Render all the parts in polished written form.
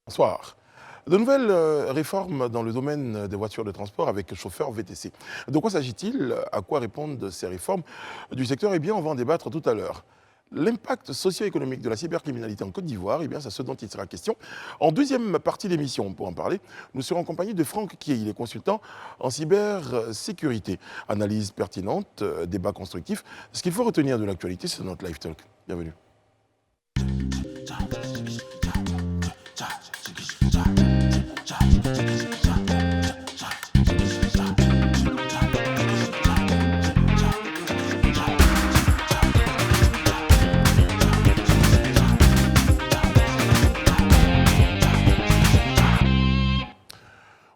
Bonsoir. De nouvelles réformes dans le domaine des voitures de transport avec chauffeurs VTC. De quoi s'agit-il? À quoi répondent ces réformes du secteur? Eh bien, on va en débattre tout à l'heure. L'impact socio-économique de la cybercriminalité en Côte d'Ivoire, eh bien, c'est ce dont il sera question. En deuxième partie d'émission, pour en parler, nous serons en compagnie de Franck Kiei, il est consultant en cybersécurité. Analyse pertinente, débat constructif. Ce qu'il faut retenir de l'actualité, c'est notre Live Talk. Bienvenue.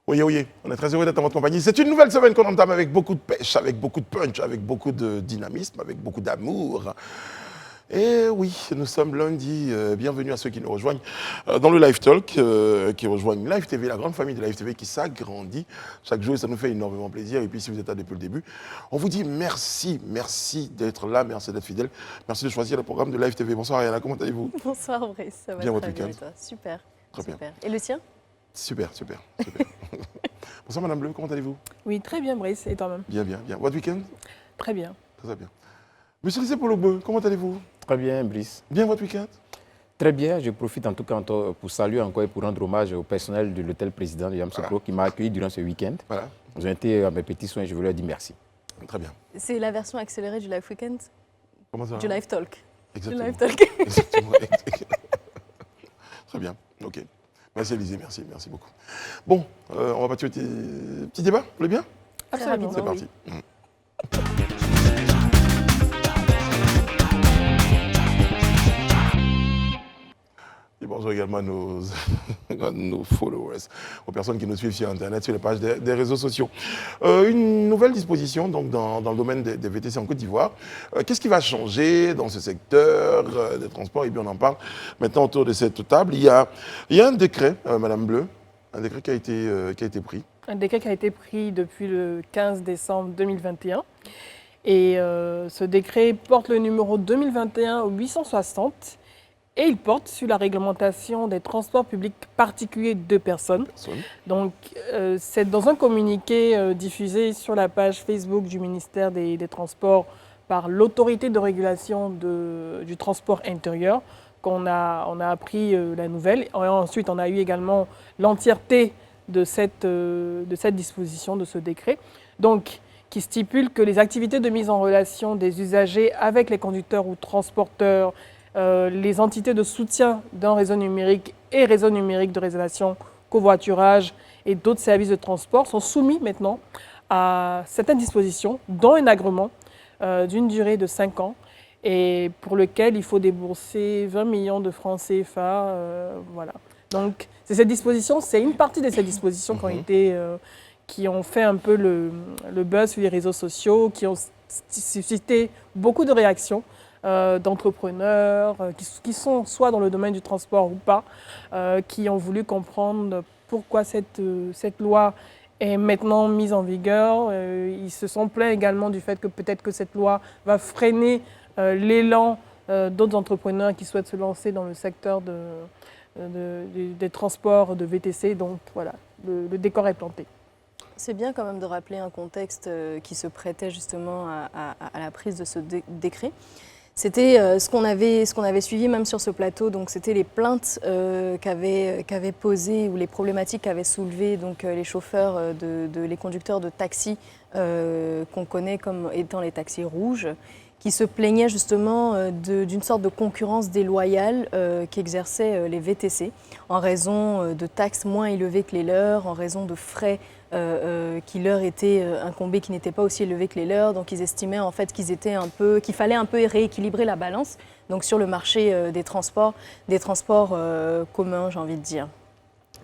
Oui, on est très heureux d'être en votre compagnie. C'est une nouvelle semaine qu'on entame avec beaucoup de pêche, avec beaucoup de punch, avec beaucoup de dynamisme, avec beaucoup d'amour. Et oui, nous sommes lundi. Bienvenue à ceux qui nous rejoignent dans le Live Talk, qui rejoignent Live TV, la grande famille de Live TV qui s'agrandit chaque jour et ça nous fait énormément plaisir. Et puis si vous êtes là depuis le début, on vous dit merci d'être là, merci d'être fidèle, merci de choisir le programme de Live TV. Bonsoir Ariana, comment allez-vous? Bonsoir Brice, ça va bien très bien et toi? Super. Très bien. Et le tien? Super. Bonsoir Madame Bleu, comment allez-vous? Oui, très bien Brice, et toi-même? Bien. Votre week-end? Très bien. Très bien. Monsieur Lissé Polo-Beu, comment allez-vous? Très bien, Brice. Bien votre week-end? Très bien. Je profite en tout cas pour saluer encore et pour rendre hommage au personnel de l'hôtel président de Yamsoukro qui m'a accueilli durant ce week-end. Voilà. Ils ont été à mes petits soins et je veux leur dire merci. Très bien. C'est la version accélérée du Live Weekend? Comment ça? Du Live Talk. Exactement. Du Live Talk. Exactement. Très bien, ok. Merci Élisée, merci beaucoup. Bon, on va pas tuer petit débat, vous voulez bien? Absolument. C'est parti. Oui. Et bonjour également à nos followers, aux personnes qui nous suivent sur Internet, sur les pages des réseaux sociaux. Une nouvelle disposition donc, dans le domaine des VTC en Côte d'Ivoire. Qu'est-ce qui va changer dans ce secteur des transports? Et bien on en parle maintenant autour de cette table. Il y a un décret, Madame Bleu, un décret qui a été pris. Un décret qui a été pris depuis le 15 décembre 2021. Et ce décret porte le numéro 2021-860. Et il porte sur la réglementation des transports publics particuliers de personnes. Donc, c'est dans un communiqué diffusé sur la page Facebook du ministère des Transports par l'autorité de régulation du transport intérieur qu'on a appris la nouvelle. Et ensuite, on a eu également l'entièreté de cette disposition, de ce décret. Donc, qui stipule que les activités de mise en relation des usagers avec les conducteurs ou transporteurs, les entités de soutien d'un réseau numérique et réseau numérique de réservation, covoiturage et d'autres services de transport sont soumis maintenant à certaines dispositions, dont un agrément d'une durée de 5 ans et pour lequel il faut débourser 20 millions de francs CFA. Voilà. Donc, c'est une partie de ces dispositions qui ont fait un peu le buzz sur les réseaux sociaux, qui ont suscité beaucoup de réactions d'entrepreneurs qui sont soit dans le domaine du transport ou pas, qui ont voulu comprendre pourquoi cette loi est maintenant mise en vigueur. Ils se sont plaints également du fait que peut-être que cette loi va freiner l'élan d'autres entrepreneurs qui souhaitent se lancer dans le secteur des transports de VTC. Donc voilà, le décor est planté. C'est bien quand même de rappeler un contexte qui se prêtait justement à la prise de ce décret. C'était ce qu'on avait suivi même sur ce plateau, donc c'était les plaintes qu'avaient posées ou les problématiques qu'avaient soulevées donc les chauffeurs, les conducteurs de taxis qu'on connaît comme étant les taxis rouges, qui se plaignaient justement d'une sorte de concurrence déloyale qu'exerçaient les VTC en raison de taxes moins élevées que les leurs, en raison de frais qui leur étaient incombés, qui n'étaient pas aussi élevés que les leurs. Donc ils estimaient en fait qu'il fallait un peu rééquilibrer la balance donc sur le marché des transports communs, j'ai envie de dire.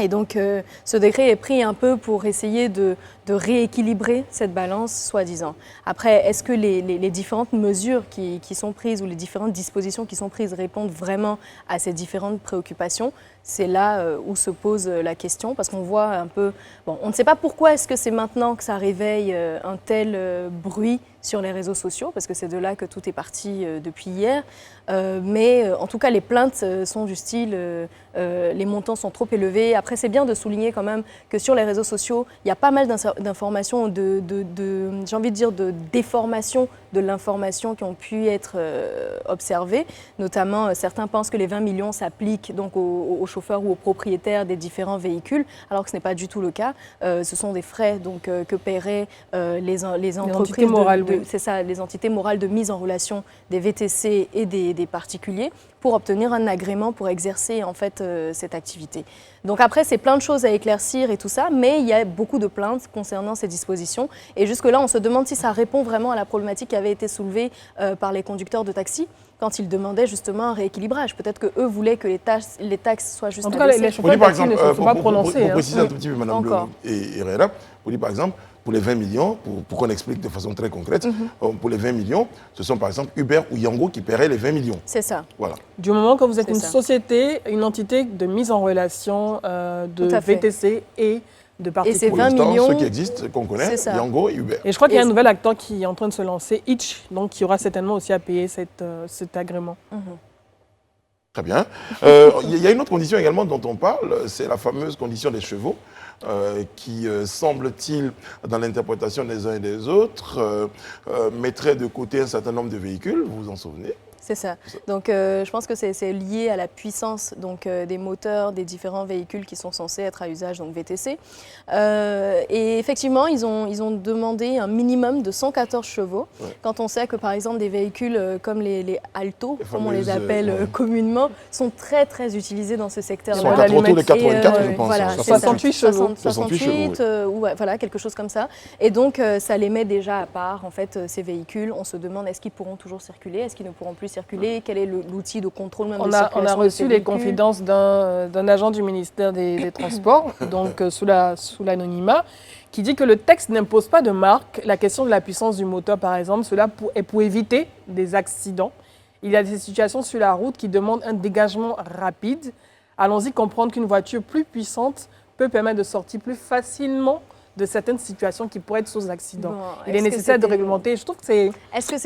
Et donc ce décret est pris un peu pour essayer de rééquilibrer cette balance, soi-disant. Après, est-ce que les différentes mesures qui sont prises ou les différentes dispositions qui sont prises répondent vraiment à ces différentes préoccupations? C'est là où se pose la question, parce qu'on voit un peu... Bon, on ne sait pas pourquoi est-ce que c'est maintenant que ça réveille un tel bruit sur les réseaux sociaux, parce que c'est de là que tout est parti depuis hier. Mais en tout cas, les plaintes sont du style les montants sont trop élevés. Après, c'est bien de souligner quand même que sur les réseaux sociaux, il y a pas mal d'informations, j'ai envie de dire de déformation de l'information qui ont pu être observées. Notamment, certains pensent que les 20 millions s'appliquent donc aux chauffeurs ou aux propriétaires des différents véhicules, alors que ce n'est pas du tout le cas. Ce sont des frais donc, que paieraient les entreprises, c'est ça, les entités morales de mise en relation des VTC et des particuliers pour obtenir un agrément pour exercer en fait cette activité. Donc après, c'est plein de choses à éclaircir et tout ça, mais il y a beaucoup de plaintes concernant ces dispositions. Et jusque-là, on se demande si ça répond vraiment à la problématique qui avait été soulevée par les conducteurs de taxi quand ils demandaient justement un rééquilibrage. Peut-être qu'eux voulaient que les taxes soient juste abaissées. En tout cas, les chauffeurs de taxi ne se sont pas prononcés. Pour préciser un tout petit peu, Mme Herrera, vous dites par exemple, pour les 20 millions, pour qu'on explique de façon très concrète, pour les 20 millions, ce sont par exemple Uber ou Yango qui paieraient les 20 millions. C'est ça. Voilà. Du moment que vous êtes une société, une entité de mise en relation de VTC et de particuliers. Et ces 20 millions, ceux qui existent, qu'on connaît, Yango et Uber. Et je crois qu'il y a un nouvel acteur qui est en train de se lancer, Itch, donc qui aura certainement aussi à payer cet agrément. Très bien. Il y a une autre condition également dont on parle, c'est la fameuse condition des chevaux, qui, semble-t-il, dans l'interprétation des uns et des autres, mettrait de côté un certain nombre de véhicules, vous vous en souvenez? C'est ça. Donc, je pense que c'est lié à la puissance donc, des moteurs des différents véhicules qui sont censés être à usage donc VTC. Et effectivement, ils ont demandé un minimum de 114 chevaux. Ouais. Quand on sait que, par exemple, des véhicules comme les Alto, comme on les appelle communément, sont très, très utilisés dans ce secteur-là. Ils sont autour de 84, je pense. Voilà, 68 chevaux. 68, ouais, voilà, quelque chose comme ça. Et donc, ça les met déjà à part, en fait, ces véhicules. On se demande, est-ce qu'ils pourront toujours circuler? Est-ce qu'ils ne pourront plus circuler? Quel est l'outil de contrôle même de circulation? On a reçu les confidences d'un agent du ministère des Transports, donc sous l'anonymat, qui dit que le texte n'impose pas de marque. La question de la puissance du moteur, par exemple, cela est pour éviter des accidents. Il y a des situations sur la route qui demandent un dégagement rapide. Allons-y comprendre qu'une voiture plus puissante peut permettre de sortir plus facilement de certaines situations qui pourraient être source d'accident. Bon, il est nécessaire de réglementer. Je trouve que c'est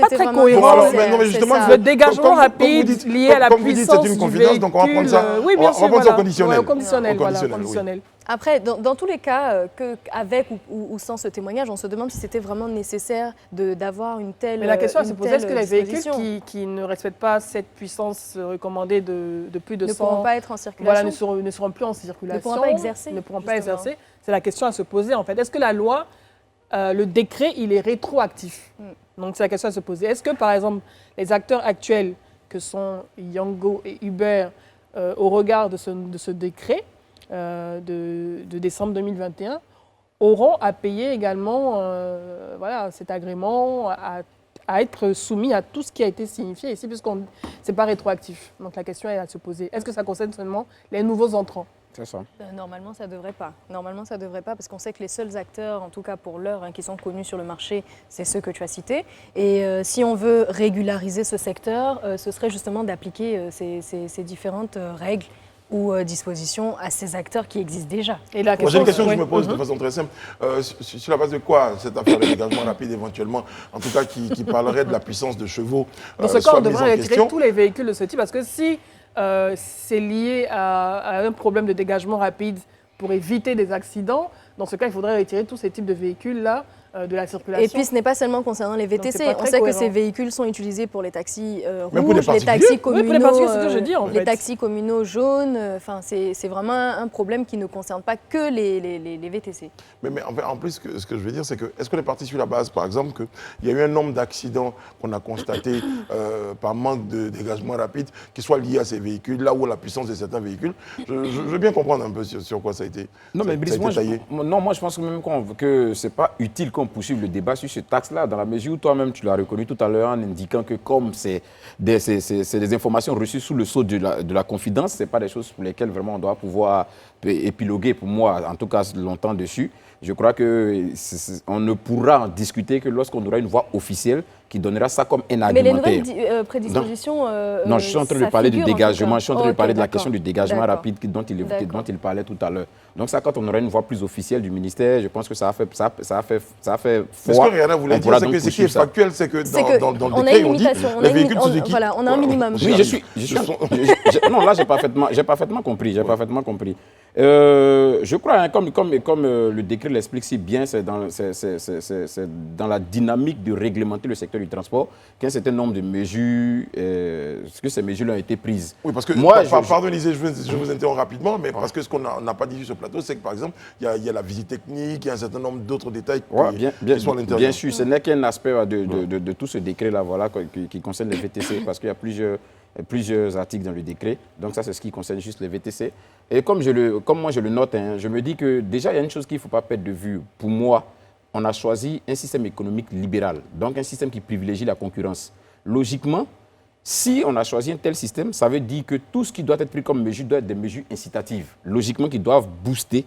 pas très cohérent. Mais justement, le dégagement rapide lié à la puissance du véhicule. Donc on va prendre ça, oui, bien sûr, on va prendre ça au conditionnel. Conditionnel. Après, dans tous les cas, avec ou sans ce témoignage, on se demande si c'était vraiment nécessaire d'avoir une telle. Mais la question à se poser, est-ce que les véhicules qui ne respectent pas cette puissance recommandée de plus de 100 ne pourront pas être en circulation, voilà, ne seront plus en circulation, ne pourront pas exercer, ne pourront pas exercer. C'est la question à se poser en fait. Est-ce que la loi, le décret, il est rétroactif? Donc c'est la question à se poser. Est-ce que par exemple les acteurs actuels que sont Yango et Uber, au regard de ce décret de décembre 2021, auront à payer également voilà, cet agrément, à être soumis à tout ce qui a été signifié ici, puisqu'on c'est pas rétroactif. Donc la question est à se poser. Est-ce que ça concerne seulement les nouveaux entrants? C'est ça. Normalement, ça ne devrait pas. Normalement, ça devrait pas parce qu'on sait que les seuls acteurs, en tout cas pour l'heure, qui sont connus sur le marché, c'est ceux que tu as cités. Et si on veut régulariser ce secteur, ce serait justement d'appliquer ces différentes règles ou dispositions à ces acteurs qui existent déjà. J'ai une question que je me pose de façon très simple. Sur la base de quoi cette affaire de dégagement rapide éventuellement, en tout cas qui parlerait de la puissance de chevaux, dans ce cas, on devrait retirer tous les véhicules de ce type parce que si c'est lié à un problème de dégagement rapide pour éviter des accidents, dans ce cas, il faudrait retirer tous ces types de véhicules-là de la circulation. Et puis, ce n'est pas seulement concernant les VTC. On sait que ces véhicules sont utilisés pour les taxis rouges, les taxis communaux, les taxis communaux jaunes. Enfin, c'est vraiment un problème qui ne concerne pas que les VTC. Mais en plus, ce que je veux dire, c'est que est-ce qu'on est parti sur la base, par exemple, qu'il y a eu un nombre d'accidents qu'on a constatés par manque de dégagement rapide qui soient liés à ces véhicules, là où la puissance de certains véhicules. Je veux bien comprendre un peu sur quoi ça a été. Non, mais Brice, moi je pense même que ce n'est pas utile qu'on poursuive le débat sur ce taxe-là, dans la mesure où toi-même tu l'as reconnu tout à l'heure en indiquant que comme c'est des informations reçues sous le sceau de la confidence, ce n'est pas des choses pour lesquelles vraiment on doit pouvoir épiloguer, pour moi, en tout cas longtemps dessus. Je crois qu'on ne pourra en discuter que lorsqu'on aura une voix officielle qui donnera ça comme un Mais les argumentaire. nouvelles prédispositions. Non, je suis en train de ça parler du figure, en tout dégagement, cas. je suis en train de Ok, parler de la d'accord. question du dégagement D'accord. rapide dont D'accord. il parlait tout à l'heure. Donc ça, quand on aura une voix plus officielle du ministère, je pense que ça a fait Mais ce que Rihanna voulait dire, c'est que ce qui est factuel, c'est que dans le on a décret, une on dit limitation, les véhicules Suzuki. voilà, on a un minimum. Oui, non, là, j'ai parfaitement compris. Je crois, hein, comme le décret l'explique si bien, c'est dans la dynamique de réglementer le secteur du transport qu'un certain nombre de mesures, que ces mesures ont été prises. Oui, parce que, pardon Élisée, je vous interromps rapidement, mais parce que ce qu'on n'a pas dit sur ce plateau, c'est que par exemple, il y a la visite technique, il y a un certain nombre d'autres détails qui sont à l'intérieur. Bien sûr, ce n'est qu'un aspect de tout ce décret-là voilà, qui concerne les VTC, parce qu'il y a plusieurs articles dans le décret. Donc ça, c'est ce qui concerne juste les VTC. Et comme moi je le note, hein, je me dis que déjà, il y a une chose qu'il ne faut pas perdre de vue. Pour moi, on a choisi un système économique libéral, donc un système qui privilégie la concurrence. Logiquement, si on a choisi un tel système, ça veut dire que tout ce qui doit être pris comme mesure doit être des mesures incitatives, logiquement qui doivent booster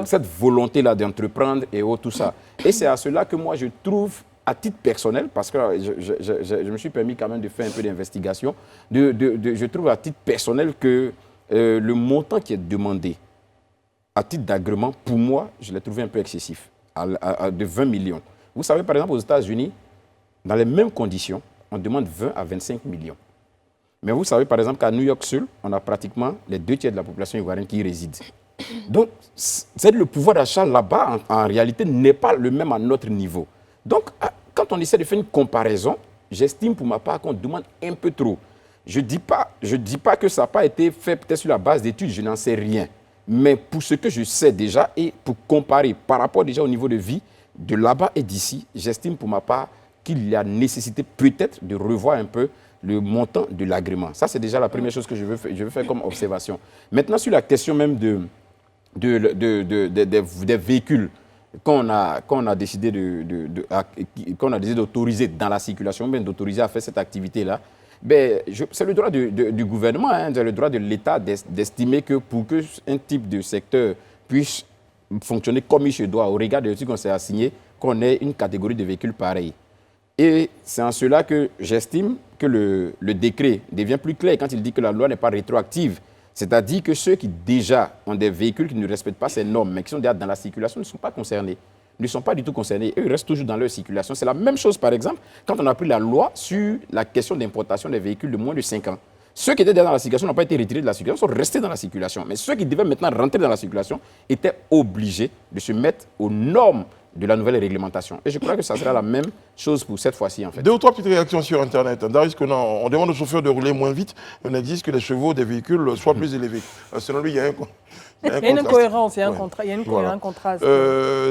cette volonté-là d'entreprendre et tout ça. Et c'est à cela que moi je trouve, à titre personnel, parce que je me suis permis quand même de faire un peu d'investigation, je trouve à titre personnel que le montant qui est demandé à titre d'agrément, pour moi, je l'ai trouvé un peu excessif, de 20 millions. Vous savez, par exemple, aux États-Unis, dans les mêmes conditions, on demande 20 à 25 millions. Mais vous savez, par exemple, qu'à New York seul, on a pratiquement les 2 tiers de la population ivoirienne qui y réside. Donc, le pouvoir d'achat là-bas, en réalité, n'est pas le même à notre niveau. Donc, quand on essaie de faire une comparaison, j'estime pour ma part qu'on demande un peu trop. Je ne dis pas que ça n'a pas été fait peut-être sur la base d'études, je n'en sais rien. Mais pour ce que je sais déjà et pour comparer par rapport déjà au niveau de vie de là-bas et d'ici, j'estime pour ma part qu'il y a nécessité peut-être de revoir un peu le montant de l'agrément. Ça, c'est déjà la première chose que je veux faire comme observation. Maintenant, sur la question même des véhicules qu'on a décidé d'autoriser dans la circulation, bien d'autoriser à faire cette activité-là, ben, c'est le droit du gouvernement, hein, c'est le droit de l'État d'estimer que pour qu'un type de secteur puisse fonctionner comme il se doit, au regard de ce qu'on s'est assigné, qu'on ait une catégorie de véhicules pareils. Et c'est en cela que j'estime que le décret devient plus clair quand il dit que la loi n'est pas rétroactive. C'est-à-dire que ceux qui déjà ont des véhicules qui ne respectent pas ces normes, mais qui sont déjà dans la circulation, ne sont pas concernés. Ne sont pas du tout concernés. Eux, ils restent toujours dans leur circulation. C'est la même chose, par exemple, quand on a pris la loi sur la question d'importation des véhicules de moins de 5 ans. Ceux qui étaient déjà dans la circulation n'ont pas été retirés de la circulation, sont restés dans la circulation. Mais ceux qui devaient maintenant rentrer dans la circulation étaient obligés de se mettre aux normes de la nouvelle réglementation. Et je crois que ça sera la même chose pour cette fois-ci, en fait. 2 ou 3 petites réactions sur Internet. Darius Conan, on demande aux chauffeurs de rouler moins vite, on a dit que les chevaux des véhicules soient plus élevés. Selon lui, il y a une incohérence, il y a un contraste.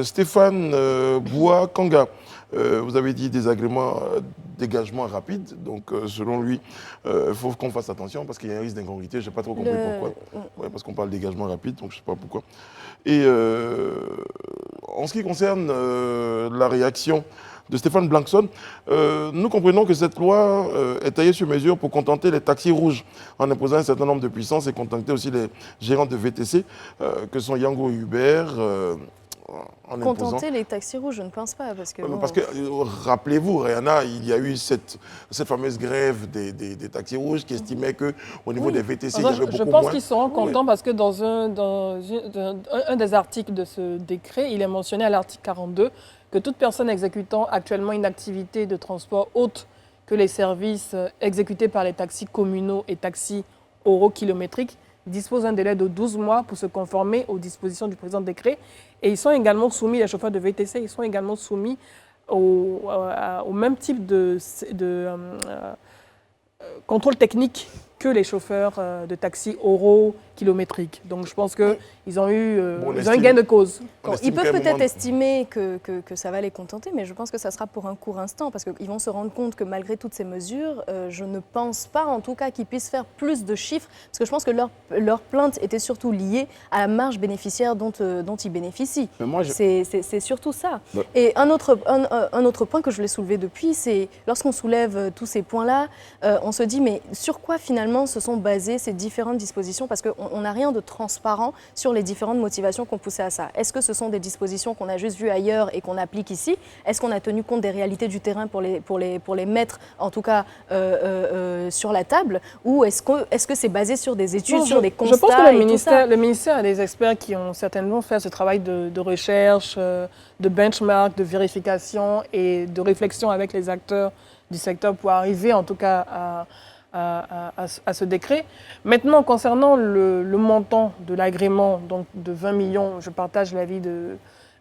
Stéphane Boua Kanga, vous avez dit dégagement rapide. Donc, selon lui, il faut qu'on fasse attention parce qu'il y a un risque d'incongruité. Je n'ai pas trop compris pourquoi. Ouais, parce qu'on parle de dégagement rapide, donc je ne sais pas pourquoi. Et en ce qui concerne la réaction de Stéphane Blankson, nous comprenons que cette loi est taillée sur mesure pour contenter les taxis rouges en imposant un certain nombre de puissances et contenter aussi les gérants de VTC que sont Yango et Uber. Contenter les taxis rouges, je ne pense pas. Parce que, rappelez-vous, Rihanna, il y a eu cette fameuse grève des taxis rouges qui estimait qu'au niveau des VTC, il y avait beaucoup moins. Je pense qu'ils seront contents parce que dans un des articles de ce décret, il est mentionné à l'article 42 que toute personne exécutant actuellement une activité de transport autre que les services exécutés par les taxis communaux et taxis eurokilométriques dispose d'un délai de 12 mois pour se conformer aux dispositions du présent décret. Et ils sont également soumis, les chauffeurs de VTC, ils sont également soumis au même type de contrôle technique que les chauffeurs de taxi euro-kilométriques. Donc je pense qu'ils ont eu un gain de cause. Ils peuvent peut-être estimer que ça va les contenter, mais je pense que ça sera pour un court instant, parce qu'ils vont se rendre compte que malgré toutes ces mesures, je ne pense pas en tout cas qu'ils puissent faire plus de chiffres, parce que je pense que leur plainte était surtout liée à la marge bénéficiaire dont ils bénéficient. C'est surtout ça. Ouais. Et un autre point que je voulais soulever depuis, c'est lorsqu'on soulève tous ces points-là, on se dit mais sur quoi finalement se sont basées ces différentes dispositions, parce qu'on on n'a rien de transparent sur les différentes motivations qui ont poussé à ça. Est-ce que ce sont des dispositions qu'on a juste vues ailleurs et qu'on applique ici? Est-ce qu'on a tenu compte des réalités du terrain pour les mettre, en tout cas, sur la table? Ou est-ce que c'est basé sur des études, sur des constats? Je pense que le ministère a des experts qui ont certainement fait ce travail de recherche, de benchmark, de vérification et de réflexion avec les acteurs du secteur pour arriver en tout cas à ce décret. Maintenant, concernant le montant de l'agrément, donc de 20 millions, je partage l'avis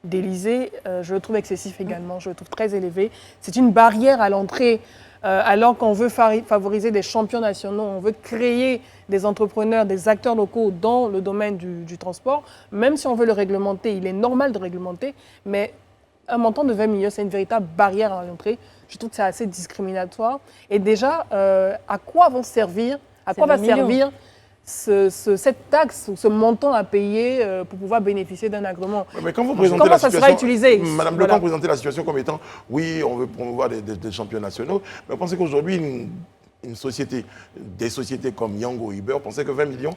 d'Élysée, je le trouve excessif également, je le trouve très élevé. C'est une barrière à l'entrée, alors qu'on veut favoriser des champions nationaux, on veut créer des entrepreneurs, des acteurs locaux dans le domaine du transport. Même si on veut le réglementer, il est normal de réglementer, mais un montant de 20 millions, c'est une véritable barrière à l'entrée. Je trouve que c'est assez discriminatoire. Et déjà, à quoi va servir cette taxe ou ce montant à payer pour pouvoir bénéficier d'un agrément? Mais quand vous présentez comment ça sera utilisé? Madame Lecamp, présentez la situation comme étant, oui, on veut promouvoir des champions nationaux, mais pensez qu'aujourd'hui, des sociétés comme Yango ou Uber, pensez que 20 millions...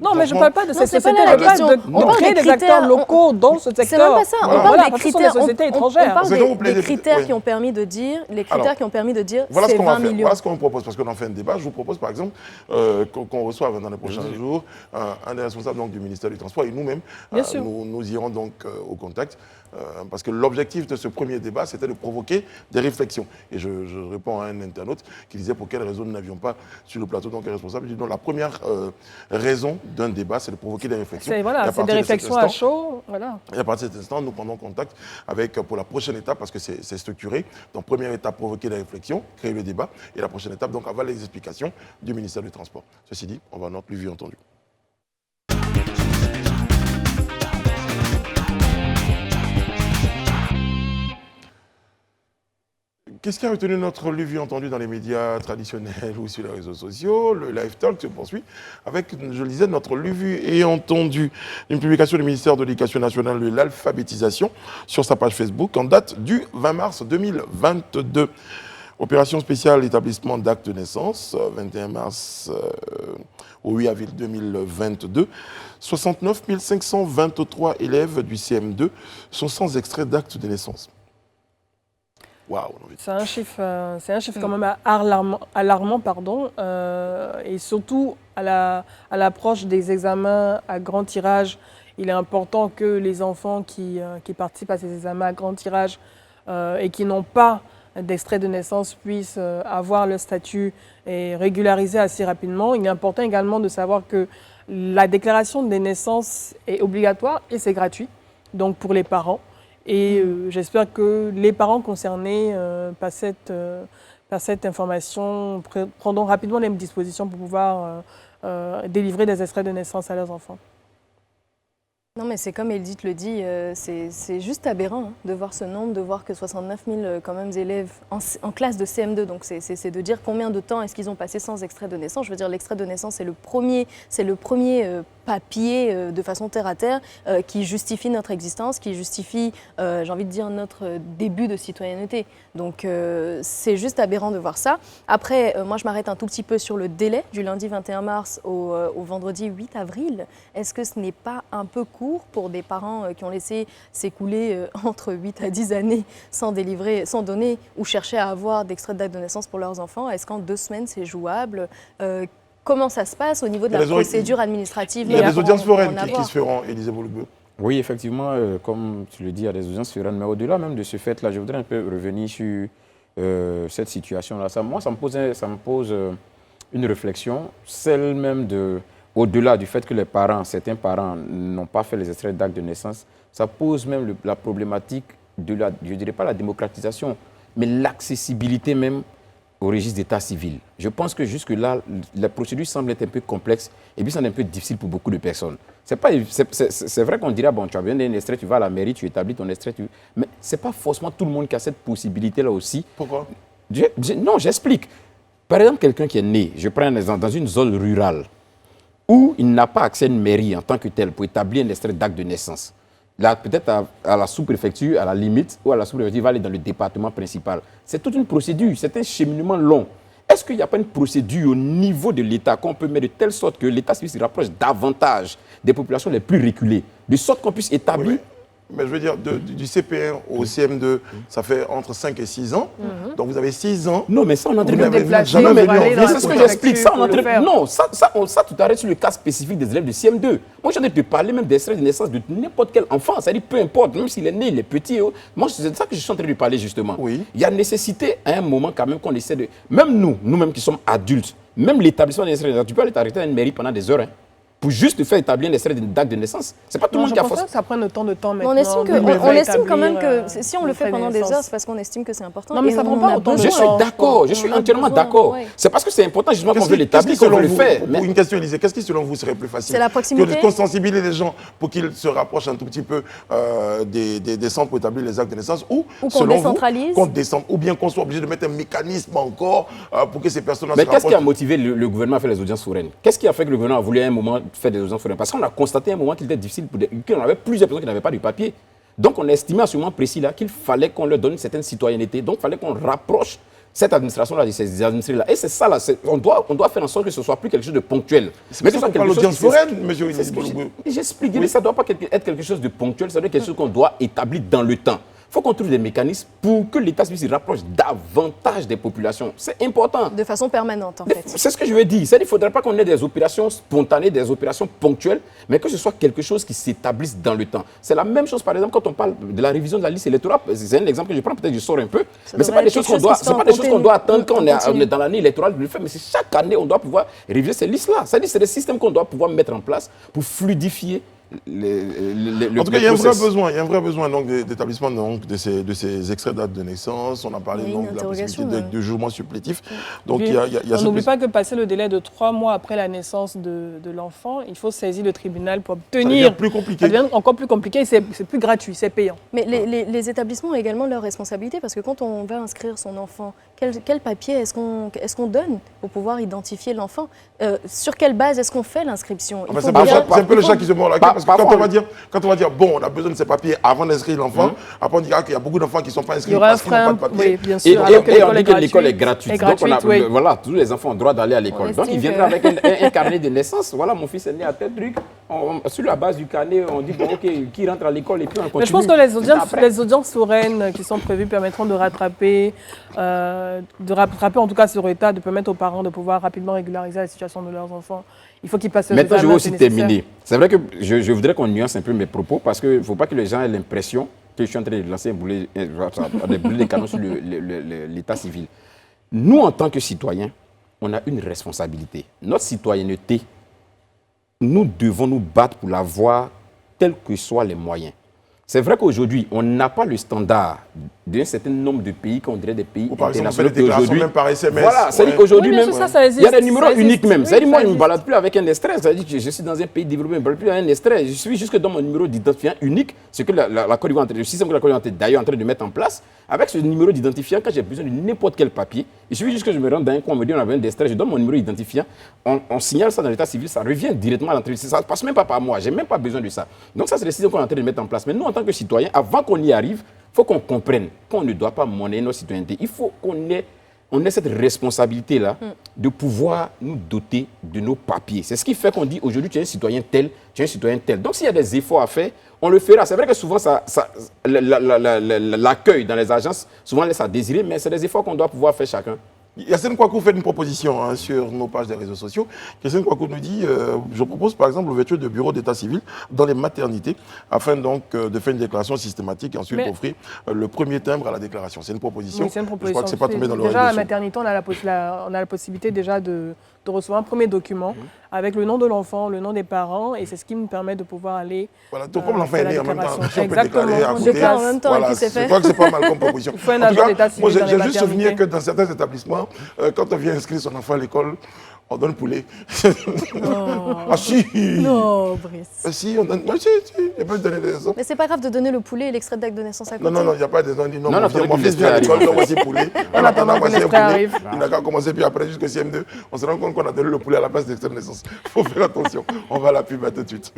non, mais je ne parle pas de ces sociétés, je parle de créer des acteurs locaux dans ce secteur. C'est même pas ça, on parle des critères, sociétés étrangères. On parle des critères qui ont permis de dire, c'est 20 millions. Voilà ce qu'on propose, parce qu'on en fait un débat. Je vous propose par exemple qu'on reçoive dans les prochains jours un des responsables donc, du ministère du Transport et nous-mêmes, nous irons donc au contact. Parce que l'objectif de ce premier débat, c'était de provoquer des réflexions. Et je réponds à un internaute qui disait pour quelle raison nous n'avions pas sur le plateau donc un responsable. Je dis non, la première raison d'un débat, c'est de provoquer des réflexions. C'est des réflexions à chaud. Voilà. Et à partir de cet instant, nous prenons contact avec, pour la prochaine étape, parce que c'est structuré. Donc première étape, provoquer des réflexions, créer le débat. Et la prochaine étape, donc avoir les explications du ministère du Transport. Ceci dit, on va avoir plus vu entendu. Qu'est-ce qui a retenu notre lu vu entendu dans les médias traditionnels ou sur les réseaux sociaux? Le live talk se poursuit avec, je le disais, notre lu vu et entendu. Une publication du ministère de l'Éducation nationale de l'alphabétisation sur sa page Facebook en date du 20 mars 2022. Opération spéciale établissement d'actes de naissance, 21 mars au 8 avril 2022. 69 523 élèves du CM2 sont sans extrait d'actes de naissance. Wow. C'est un chiffre quand même alarmant, et surtout à l'approche des examens à grand tirage. Il est important que les enfants qui participent à ces examens à grand tirage et qui n'ont pas d'extrait de naissance puissent avoir leur statut et régularisé assez rapidement. Il est important également de savoir que la déclaration des naissances est obligatoire et c'est gratuit, donc pour les parents. Et j'espère que les parents concernés par cette information prendront rapidement les dispositions pour pouvoir délivrer des extraits de naissance à leurs enfants. Non, mais c'est comme Edith le dit, c'est juste aberrant de voir ce nombre, de voir que 69 000 quand même élèves en classe de CM2. Donc c'est de dire combien de temps est-ce qu'ils ont passé sans extrait de naissance. Je veux dire, l'extrait de naissance, c'est le premier papier de façon terre à terre qui justifie notre existence, qui justifie, j'ai envie de dire, notre début de citoyenneté. Donc c'est juste aberrant de voir ça. Après, moi je m'arrête un tout petit peu sur le délai du lundi 21 mars au vendredi 8 avril. Est-ce que ce n'est pas un peu court pour des parents qui ont laissé s'écouler entre 8 à 10 années sans donner ou chercher à avoir d'extrait de date de naissance pour leurs enfants? Est-ce qu'en 2 semaines c'est jouable? Comment ça se passe au niveau de la procédure administrative? Il y a des audiences foraines qui se feront, Élisée Bouloubeu. Oui, effectivement, comme tu le dis, il y a des audiences foraines. Mais au-delà même de ce fait-là, je voudrais un peu revenir sur cette situation-là. Moi, ça me pose une réflexion, celle même au-delà du fait que certains parents n'ont pas fait les extraits d'actes de naissance, ça pose même la problématique de je ne dirais pas la démocratisation, mais l'accessibilité même au registre d'état civil. Je pense que jusque-là, la procédure semble être un peu complexe et puis c'est un peu difficile pour beaucoup de personnes. C'est vrai qu'on dirait, bon, tu as besoin d'un extrait, tu vas à la mairie, tu établis ton extrait, mais ce n'est pas forcément tout le monde qui a cette possibilité-là aussi. Pourquoi? Non, j'explique. Par exemple, quelqu'un qui est né, je prends un exemple, dans une zone rurale, où il n'a pas accès à une mairie en tant que telle pour établir un extrait d'acte de naissance. Là, peut-être à la sous-préfecture, à la limite, ou à la sous-préfecture, il va aller dans le département principal. C'est toute une procédure, c'est un cheminement long. est-ce qu'il n'y a pas une procédure au niveau de l'État qu'on peut mettre de telle sorte que l'État civil se rapproche davantage des populations les plus reculées, de sorte qu'on puisse établir... Oui. Mais je veux dire, du CP1 au CM2, ça fait entre 5 et 6 ans. Donc vous avez 6 ans. Non, mais ça, on est en train Vous n'avez déplacer, jamais mais venu en aller ville. dans c'est la ce que j'explique. Ça, on est en pour le train... faire. Non, ça, tout arrête sur le cas spécifique des élèves de CM2. Moi, j'en ai te parler même des extraits de naissance de n'importe quel enfant. C'est-à-dire, peu importe, même s'il est né, il est petit. Moi, c'est de ça que je suis en train de parler, justement. Oui. Il y a nécessité, à un moment, quand même, qu'on essaie de... Même nous-mêmes qui sommes adultes, même l'établissement des extraits de naissance, tu peux aller t'arrêter à une mairie pendant des heures, pour juste te faire établir un extrait d'une date de naissance. C'est pas tout le Non, monde je qui a pense force. pas que ça prenne autant de temps Mais maintenant. on estime, que, de on estime quand même établir, que si on le fait l'extrait de pendant des naissance. heures, c'est parce qu'on estime que c'est important. Non, mais Et ça prend on pas a autant de besoin. Je suis temps. d'accord, je On suis a entièrement besoin, d'accord. ouais. C'est parce que c'est important justement qu'on veut l'établir qu'on selon veut le vous, faire. Mais Une question, Élisée, qu'est-ce qui selon vous serait plus facile? C'est la proximité. Qu'on sensibilise les gens pour qu'ils se rapprochent un tout petit peu des centres pour établir les actes de naissance ou qu'on selon décentralise. ou bien qu'on soit obligé de mettre un mécanisme encore pour que ces personnes-là Mais se qu'est-ce qui a rapprochent. motivé le gouvernement à faire les audiences foraines? Qu'est-ce qui a fait que le gouvernement a voulu à un moment faire des audiences foraines? Parce qu'on a constaté à un moment qu'il était difficile, qu'on avait plusieurs personnes qui n'avaient pas de papier. Donc on a estimé à ce moment précis-là qu'il fallait qu'on leur donne une certaine citoyenneté. Donc il fallait qu'on rapproche cette administration-là de ces administrés-là. Et c'est ça, là, on doit faire en sorte que ce ne soit plus quelque chose de ponctuel. Mais c'est pas l'audience foraine, monsieur C'est ce que Boulou. j'explique. Ça ne doit pas être quelque chose de ponctuel, ça doit être quelque chose qu'on doit établir dans le temps. Il faut qu'on trouve des mécanismes pour que l'État se rapproche davantage des populations. C'est important. De façon permanente, en fait. C'est ce que je veux dire. Il ne faudrait pas qu'on ait des opérations spontanées, des opérations ponctuelles, mais que ce soit quelque chose qui s'établisse dans le temps. C'est la même chose, par exemple, quand on parle de la révision de la liste électorale. C'est un exemple que je prends, peut-être je sors un peu. Mais ce n'est pas des choses qu'on doit attendre quand on est dans l'année électorale de le faire. Mais c'est chaque année, on doit pouvoir réviser ces listes-là. C'est des systèmes qu'on doit pouvoir mettre en place pour fluidifier en tout cas, il y a un vrai besoin donc, d'établissement donc, de ces extraits de date de naissance. On a parlé donc, de la possibilité de jugement supplétif. Donc, on n'oublie pas que passer le délai de 3 mois après la naissance de l'enfant, il faut saisir le tribunal pour obtenir. Ça devient plus compliqué. Ça devient encore plus compliqué et c'est plus gratuit, c'est payant. Mais les établissements ont également leur responsabilité parce que quand on va inscrire son enfant, quel papier est-ce qu'on donne pour pouvoir identifier l'enfant? Sur quelle base est-ce qu'on fait l'inscription? C'est un peu le chat qui se mord la queue. Parce que quand on va dire, bon, on a besoin de ces papiers avant d'inscrire l'enfant, après on dira qu'il y a beaucoup d'enfants qui ne sont pas inscrits parce qu'ils n'ont pas de papiers. Oui, bien sûr. Et on dit que l'école est gratuite. Donc, oui. voilà, tous les enfants ont le droit d'aller à l'école. Donc, ils viendront avec un carnet de naissance. Voilà, mon fils est né à tel truc. Sur la base du carnet, on dit, bon, OK, qui rentre à l'école et puis on continue. Mais je pense que les audiences foraines qui sont prévues permettront de rattraper en tout cas sur l'État, de permettre aux parents de pouvoir rapidement régulariser la situation de leurs enfants. Il faut qu'ils passent ce Maintenant, je veux aussi c'est nécessaire. terminer. C'est vrai que je voudrais qu'on nuance un peu mes propos parce qu'il ne faut pas que les gens aient l'impression que je suis en train de lancer un boulet de canon sur l'état civil. Nous, en tant que citoyens, on a une responsabilité. Notre citoyenneté, nous devons nous battre pour l'avoir, quels que soient les moyens. C'est vrai qu'aujourd'hui, on n'a pas le standard d'un certain nombre de pays, qu'on dirait des pays ou par exemple, internationaux. des déclarations même par SMS. Voilà, c'est-à-dire qu'aujourd'hui même, ça existe, il y a des numéros uniques même. Oui, C'est-à-dire moi, je ne me existe. balade plus avec un extrait. C'est-à-dire que je suis dans un pays développé, je ne me balade plus avec un extrait. Je suis juste dans mon numéro d'identifiant unique, ce que la Côte d'Ivoire, le système que la Côte d'Ivoire est d'ailleurs en train de mettre en place. Avec ce numéro d'identifiant, quand j'ai besoin de n'importe quel papier, il suffit juste que je me rende dans un coin, on me dit on a besoin d'extrait, je donne mon numéro d'identifiant, on signale ça dans l'état civil, ça revient directement à l'entrée. Ça ne passe même pas par moi, je n'ai même pas besoin de ça. Donc ça, c'est le système qu'on est en train de mettre en place. Mais nous, en tant que citoyens, avant qu'on y arrive, il faut qu'on comprenne qu'on ne doit pas monnayer nos citoyennetés. Il faut qu'on ait cette responsabilité-là de pouvoir nous doter de nos papiers. C'est ce qui fait qu'on dit aujourd'hui, tu es un citoyen tel, tu es un citoyen tel. Donc s'il y a des efforts à faire, on le fera. C'est vrai que souvent, l'accueil dans les agences, souvent laisse à désirer, mais c'est des efforts qu'on doit pouvoir faire chacun. Yassine Kouakou fait une proposition sur nos pages des réseaux sociaux. Yassine Kouakou nous dit, je propose par exemple l'ouverture de bureaux d'état civil dans les maternités afin donc de faire une déclaration systématique et ensuite offrir le premier timbre à la déclaration. C'est une proposition. Oui, c'est une proposition. Je crois que c'est pas tombé dans le Déjà, à la maternité, on a la possibilité déjà de recevoir un premier document avec le nom de l'enfant, le nom des parents, et c'est ce qui nous permet de pouvoir aller. Voilà, tout comme l'enfant est né en même temps, si on peut Exactement. déclarer à On côté. déclare en même temps Voilà, et puis c'est je fait. crois que c'est pas mal comme proposition. Il faut un En tout agent cas, d'état civil moi, dans les j'ai juste souvenir maternités. que dans certains établissements, quand on vient inscrire son enfant à l'école, on donne poulet. Ah si. Non, Brice. Ah, si, on donne. Si, je peux te donner des exemples. Mais c'est pas grave de donner le poulet et l'extrait d'acte de naissance à côté. Non, il n'y a pas des gens qui disent non, Non, mon faudrait mon que fils vient à l'extrait l'école, arrive. donc voici poulet. En attendant attendant, que voici un l'extrait poulet. arrive. Il n'a qu'à commencer, puis après jusqu'au CM2, on se rend compte qu'on a donné le poulet à la place de l'extrait de naissance. Il faut faire attention. On va à la pub à tout de suite.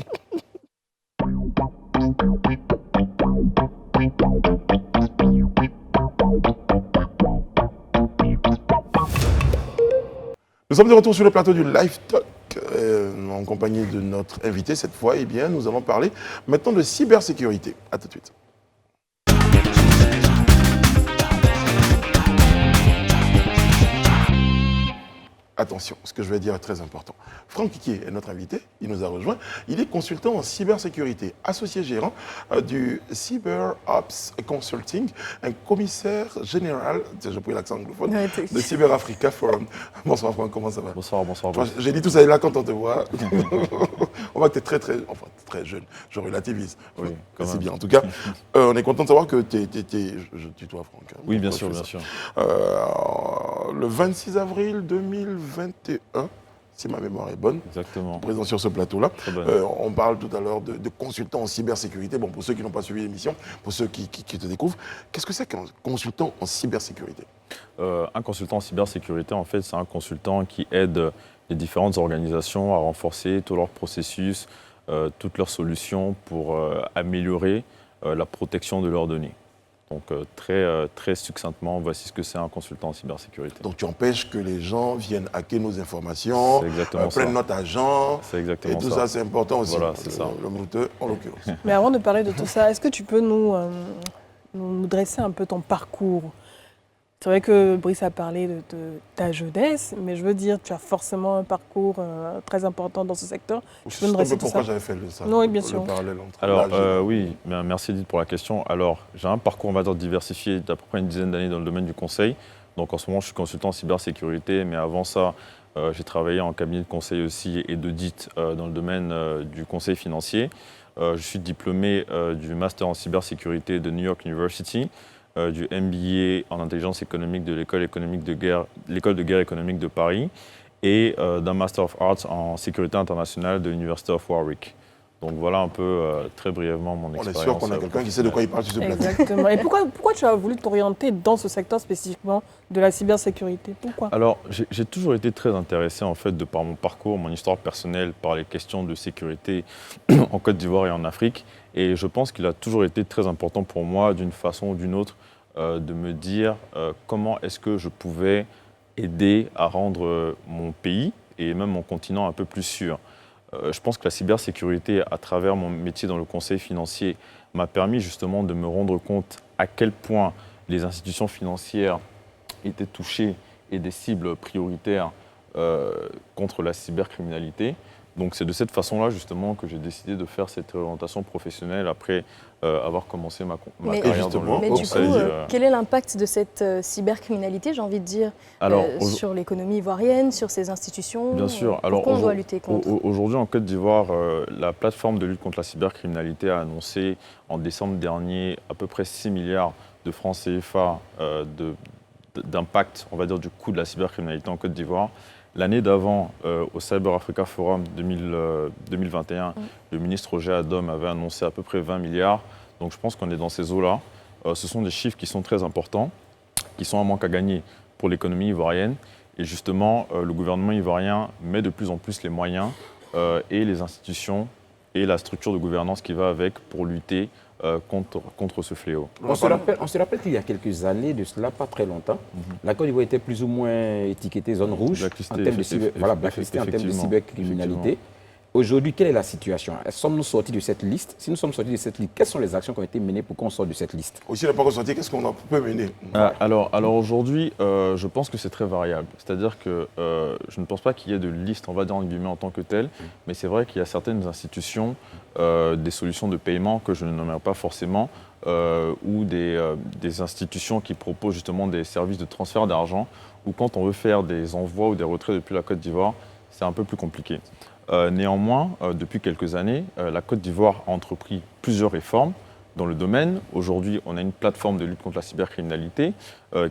Nous sommes de retour sur le plateau du Live Talk en compagnie de notre invité. Cette fois, eh bien, nous allons parler maintenant de cybersécurité. À tout de suite. Attention, ce que je vais dire est très important. Franck Kiké est notre invité, il nous a rejoint. Il est consultant en cybersécurité, associé gérant du Cyber Ops Consulting, un commissaire général, j'ai pris l'accent anglophone, de Cyber Africa Forum. Bonsoir Franck, comment ça va? Bonsoir, bonsoir. J'ai dit tout ça là quand on te voit. On voit que tu es très jeune, je relativise. Oui, c'est bien. En tout cas, on est content de savoir que tu es, je tutoie Franck. Hein, oui, bien sûr, bien sûr. Le 26 avril 2021, si ma mémoire est bonne, exactement, présent sur ce plateau-là. On parle tout à l'heure de consultant en cybersécurité. Bon, pour ceux qui n'ont pas suivi l'émission, pour ceux qui te découvrent, qu'est-ce que c'est qu'un consultant en cybersécurité? Un consultant en cybersécurité, en fait, c'est un consultant qui aide les différentes organisations à renforcer tous leurs processus, toutes leurs solutions pour améliorer la protection de leurs données. Donc très succinctement, voici ce que c'est un consultant en cybersécurité. Donc tu empêches que les gens viennent hacker nos informations, prennent notre argent. C'est exactement ça. Et tout ça, c'est important aussi. Voilà, c'est ça. Le brouteux, en l'occurrence. Mais avant de parler de tout ça, est-ce que tu peux nous dresser un peu ton parcours? C'est vrai que Brice a parlé de ta jeunesse, mais je veux dire, tu as forcément un parcours très important dans ce secteur. Tu peux nous dresser tout ça? Pourquoi j'avais fait ça? Oui, bien sûr. Alors, oui, merci Edith pour la question. Alors, j'ai un parcours, on va dire, diversifié d'à peu près une dizaine d'années dans le domaine du conseil. Donc, en ce moment, je suis consultant en cybersécurité, mais avant ça, j'ai travaillé en cabinet de conseil aussi et d'audit dans le domaine du conseil financier. Je suis diplômé du master en cybersécurité de New York University, du MBA en intelligence économique de l'école de guerre économique de Paris et d'un Master of Arts en sécurité internationale de l'University of Warwick. Donc voilà un peu très brièvement mon expérience. On est sûr qu'on a quelqu'un qui sait de quoi il parle sur ce plateau. Exactement. Et pourquoi tu as voulu t'orienter dans ce secteur spécifiquement de la cybersécurité? Pourquoi? Alors j'ai toujours été très intéressé en fait de par mon parcours, mon histoire personnelle, par les questions de sécurité en Côte d'Ivoire et en Afrique. Et je pense qu'il a toujours été très important pour moi, d'une façon ou d'une autre, de me dire comment est-ce que je pouvais aider à rendre mon pays et même mon continent un peu plus sûr. Je pense que la cybersécurité, à travers mon métier dans le conseil financier, m'a permis justement de me rendre compte à quel point les institutions financières étaient touchées et des cibles prioritaires contre la cybercriminalité. Donc c'est de cette façon-là justement que j'ai décidé de faire cette orientation professionnelle après avoir commencé ma carrière dans le conseil. Mais du coup, quel est l'impact de cette cybercriminalité, j'ai envie de dire, sur l'économie ivoirienne, sur ces institutions? Bien sûr. Pourquoi on doit lutter contre? Aujourd'hui en Côte d'Ivoire, la plateforme de lutte contre la cybercriminalité a annoncé en décembre dernier à peu près 6 milliards de francs CFA d'impact, on va dire, du coût de la cybercriminalité en Côte d'Ivoire. L'année d'avant, au Cyber Africa Forum 2021, le ministre Roger Adom avait annoncé à peu près 20 milliards. Donc je pense qu'on est dans ces eaux-là. Ce sont des chiffres qui sont très importants, qui sont un manque à gagner pour l'économie ivoirienne. Et justement, le gouvernement ivoirien met de plus en plus les moyens et les institutions et la structure de gouvernance qui va avec pour lutter contre ce fléau. On se rappelle qu'il y a quelques années, de cela pas très longtemps, la Côte d'Ivoire était plus ou moins étiquetée zone rouge en termes de cybercriminalité. Aujourd'hui, quelle est la situation? Sommes-nous sortis de cette liste? Si nous sommes sortis de cette liste, quelles sont les actions qui ont été menées pour qu'on sorte de cette liste? Aussi, on n'a pas ressorti, qu'est-ce qu'on peut mener? Alors aujourd'hui, je pense que c'est très variable. C'est-à-dire que je ne pense pas qu'il y ait de liste, on va dire en guillemets, en tant que telle, mais c'est vrai qu'il y a certaines institutions, des solutions de paiement que je ne nommerai pas forcément, ou des institutions qui proposent justement des services de transfert d'argent, où quand on veut faire des envois ou des retraits depuis la Côte d'Ivoire, c'est un peu plus compliqué. Néanmoins, depuis quelques années, la Côte d'Ivoire a entrepris plusieurs réformes dans le domaine. Aujourd'hui, on a une plateforme de lutte contre la cybercriminalité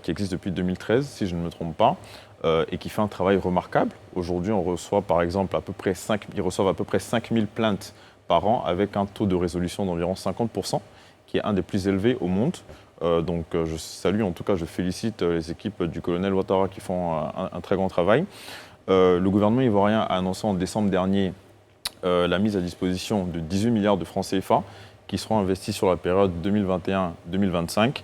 qui existe depuis 2013, si je ne me trompe pas, et qui fait un travail remarquable. Aujourd'hui, on reçoit par exemple ils reçoivent à peu près 5000 plaintes par an avec un taux de résolution d'environ 50%, qui est un des plus élevés au monde. Donc je salue, en tout cas je félicite les équipes du colonel Ouattara qui font un très grand travail. Le gouvernement ivoirien a annoncé en décembre dernier la mise à disposition de 18 milliards de francs CFA qui seront investis sur la période 2021-2025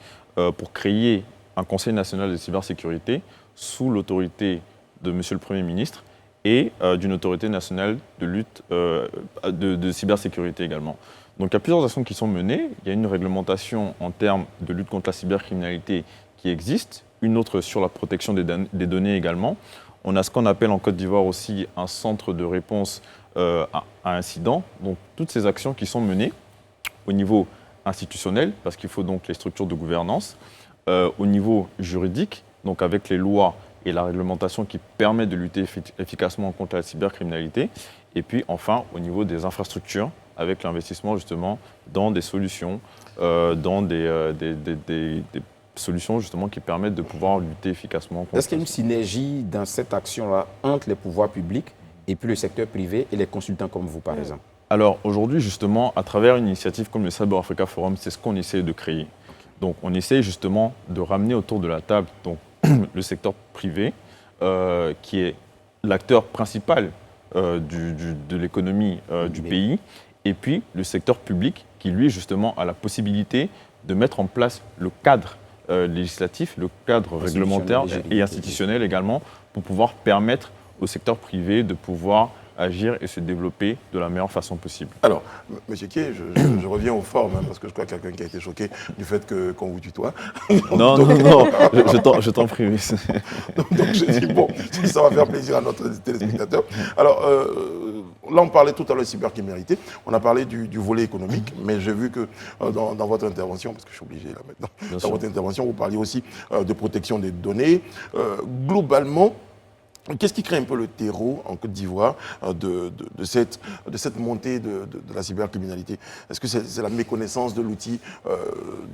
pour créer un Conseil national de cybersécurité sous l'autorité de Monsieur le Premier ministre et d'une autorité nationale de lutte de cybersécurité également. Donc il y a plusieurs actions qui sont menées. Il y a une réglementation en termes de lutte contre la cybercriminalité qui existe, une autre sur la protection des données également. On a ce qu'on appelle en Côte d'Ivoire aussi un centre de réponse à incidents. Donc toutes ces actions qui sont menées au niveau institutionnel, parce qu'il faut donc les structures de gouvernance, au niveau juridique, donc avec les lois et la réglementation qui permet de lutter efficacement contre la cybercriminalité, et puis enfin au niveau des infrastructures, avec l'investissement justement dans des solutions, dans des solutions justement qui permettent de pouvoir lutter efficacement contre. Est-ce qu'il y a une synergie dans cette action-là entre les pouvoirs publics et puis le secteur privé et les consultants comme vous, par exemple? Alors aujourd'hui, justement, à travers une initiative comme le Cyber Africa Forum, c'est ce qu'on essaie de créer. Donc on essaie justement de ramener autour de la table donc, le secteur privé, qui est l'acteur principal de l'économie du pays, et puis le secteur public qui, lui, justement, a la possibilité de mettre en place le cadre législatif, le cadre réglementaire et institutionnel également, pour pouvoir permettre au secteur privé de pouvoir agir et se développer de la meilleure façon possible. Alors, M. Kié, je reviens aux formes, hein, parce que je crois qu'il y a quelqu'un qui a été choqué du fait qu'on vous tutoie. Non, je t'en prie. Donc je dis, bon, ça va faire plaisir à notre téléspectateur. Alors, là, on parlait tout à l'heure de cybercriminalité, on a parlé du volet économique, mais j'ai vu que dans votre intervention, parce que je suis obligé là maintenant, dans votre intervention, vous parliez aussi de protection des données. Globalement, qu'est-ce qui crée un peu le terreau en Côte d'Ivoire de cette montée de la cybercriminalité? Est-ce que c'est la méconnaissance de l'outil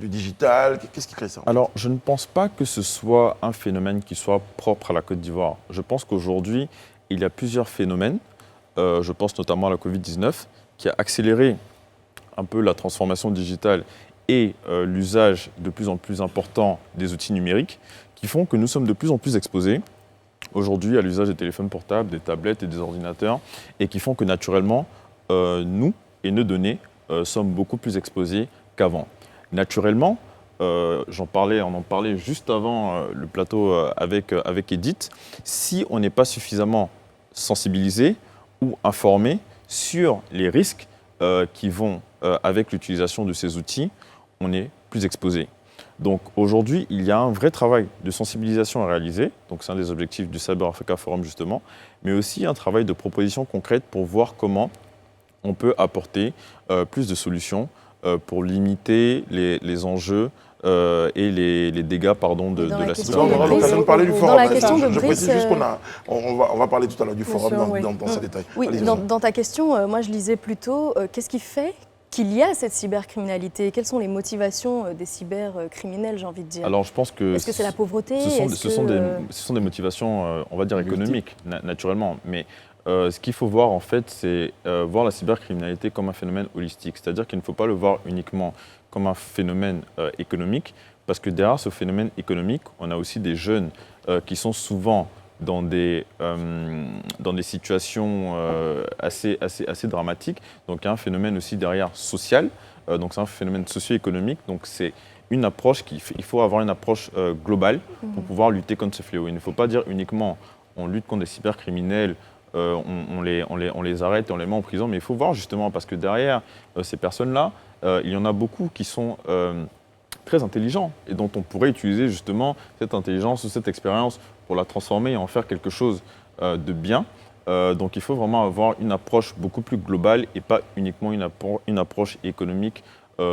du digital? Qu'est-ce qui crée ça? Alors, je ne pense pas que ce soit un phénomène qui soit propre à la Côte d'Ivoire. Je pense qu'aujourd'hui, il y a plusieurs phénomènes. Je pense notamment à la Covid-19, qui a accéléré un peu la transformation digitale et l'usage de plus en plus important des outils numériques, qui font que nous sommes de plus en plus exposés aujourd'hui à l'usage des téléphones portables, des tablettes et des ordinateurs, et qui font que naturellement, nous et nos données sommes beaucoup plus exposés qu'avant. Naturellement, on en parlait juste avant le plateau avec Edith, si on n'est pas suffisamment sensibilisé ou informé sur les risques qui vont avec l'utilisation de ces outils, on est plus exposé. Donc aujourd'hui, il y a un vrai travail de sensibilisation à réaliser, donc c'est un des objectifs du Cyber Africa Forum justement, mais aussi un travail de proposition concrète pour voir comment on peut apporter plus de solutions pour limiter les enjeux et les dégâts de la cybercriminalité. On aura l'occasion de parler du forum. Dans la question de je précise Brice, juste on va parler tout à l'heure du forum dans ces détails. Oui, dans ta question, moi je lisais plutôt qu'est-ce qui fait qu'il y a cette cybercriminalité? Quelles sont les motivations des cybercriminels, j'ai envie de dire? Alors, je pense que est-ce que c'est la pauvreté? Ce sont des motivations, on va dire, économiques, naturellement. Mais ce qu'il faut voir, en fait, c'est voir la cybercriminalité comme un phénomène holistique. C'est-à-dire qu'il ne faut pas le voir uniquement comme un phénomène économique, parce que derrière ce phénomène économique, on a aussi des jeunes qui sont souvent dans des situations assez dramatiques. Donc il y a un phénomène aussi derrière social, donc c'est un phénomène socio-économique. Donc c'est une approche il faut avoir une approche globale pour pouvoir lutter contre ce fléau. Il ne faut pas dire uniquement on lutte contre des cybercriminels, on les arrête et on les met en prison, mais il faut voir justement parce que derrière ces personnes-là, il y en a beaucoup qui sont très intelligents et dont on pourrait utiliser justement cette intelligence ou cette expérience pour la transformer et en faire quelque chose de bien. Donc il faut vraiment avoir une approche beaucoup plus globale et pas uniquement une approche économique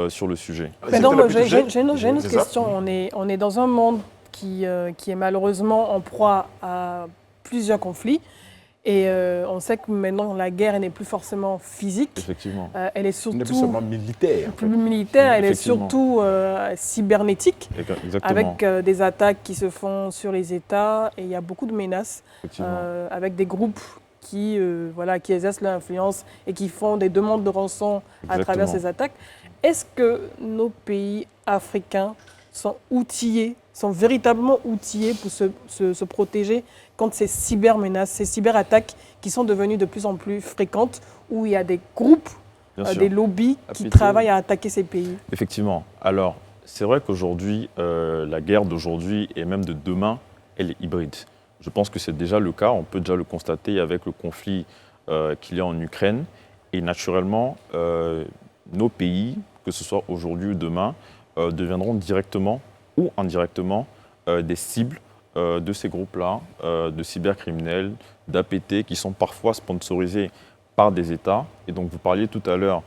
sur le sujet. Mais non, j'ai une autre question. On est dans un monde qui est malheureusement en proie à plusieurs conflits. Et on sait que maintenant, la guerre n'est plus forcément physique. Effectivement. Elle est surtout... Elle n'est plus seulement militaire. Plus militaire, elle est surtout cybernétique, Exactement. avec des attaques qui se font sur les États. Et il y a beaucoup de menaces avec des groupes qui exercent leur influence et qui font des demandes de rançon à travers ces attaques. Est-ce que nos pays africains sont véritablement outillés pour se protéger contre ces cybermenaces, ces cyberattaques qui sont devenues de plus en plus fréquentes, où il y a des groupes, des lobbies qui travaillent à attaquer ces pays? Effectivement. Alors, c'est vrai qu'aujourd'hui, la guerre d'aujourd'hui et même de demain, elle est hybride. Je pense que c'est déjà le cas, on peut déjà le constater avec le conflit qu'il y a en Ukraine. Et naturellement, nos pays, que ce soit aujourd'hui ou demain, deviendront directement ou indirectement des cibles de ces groupes-là, de cybercriminels, d'APT, qui sont parfois sponsorisés par des États. Et donc vous parliez tout à l'heure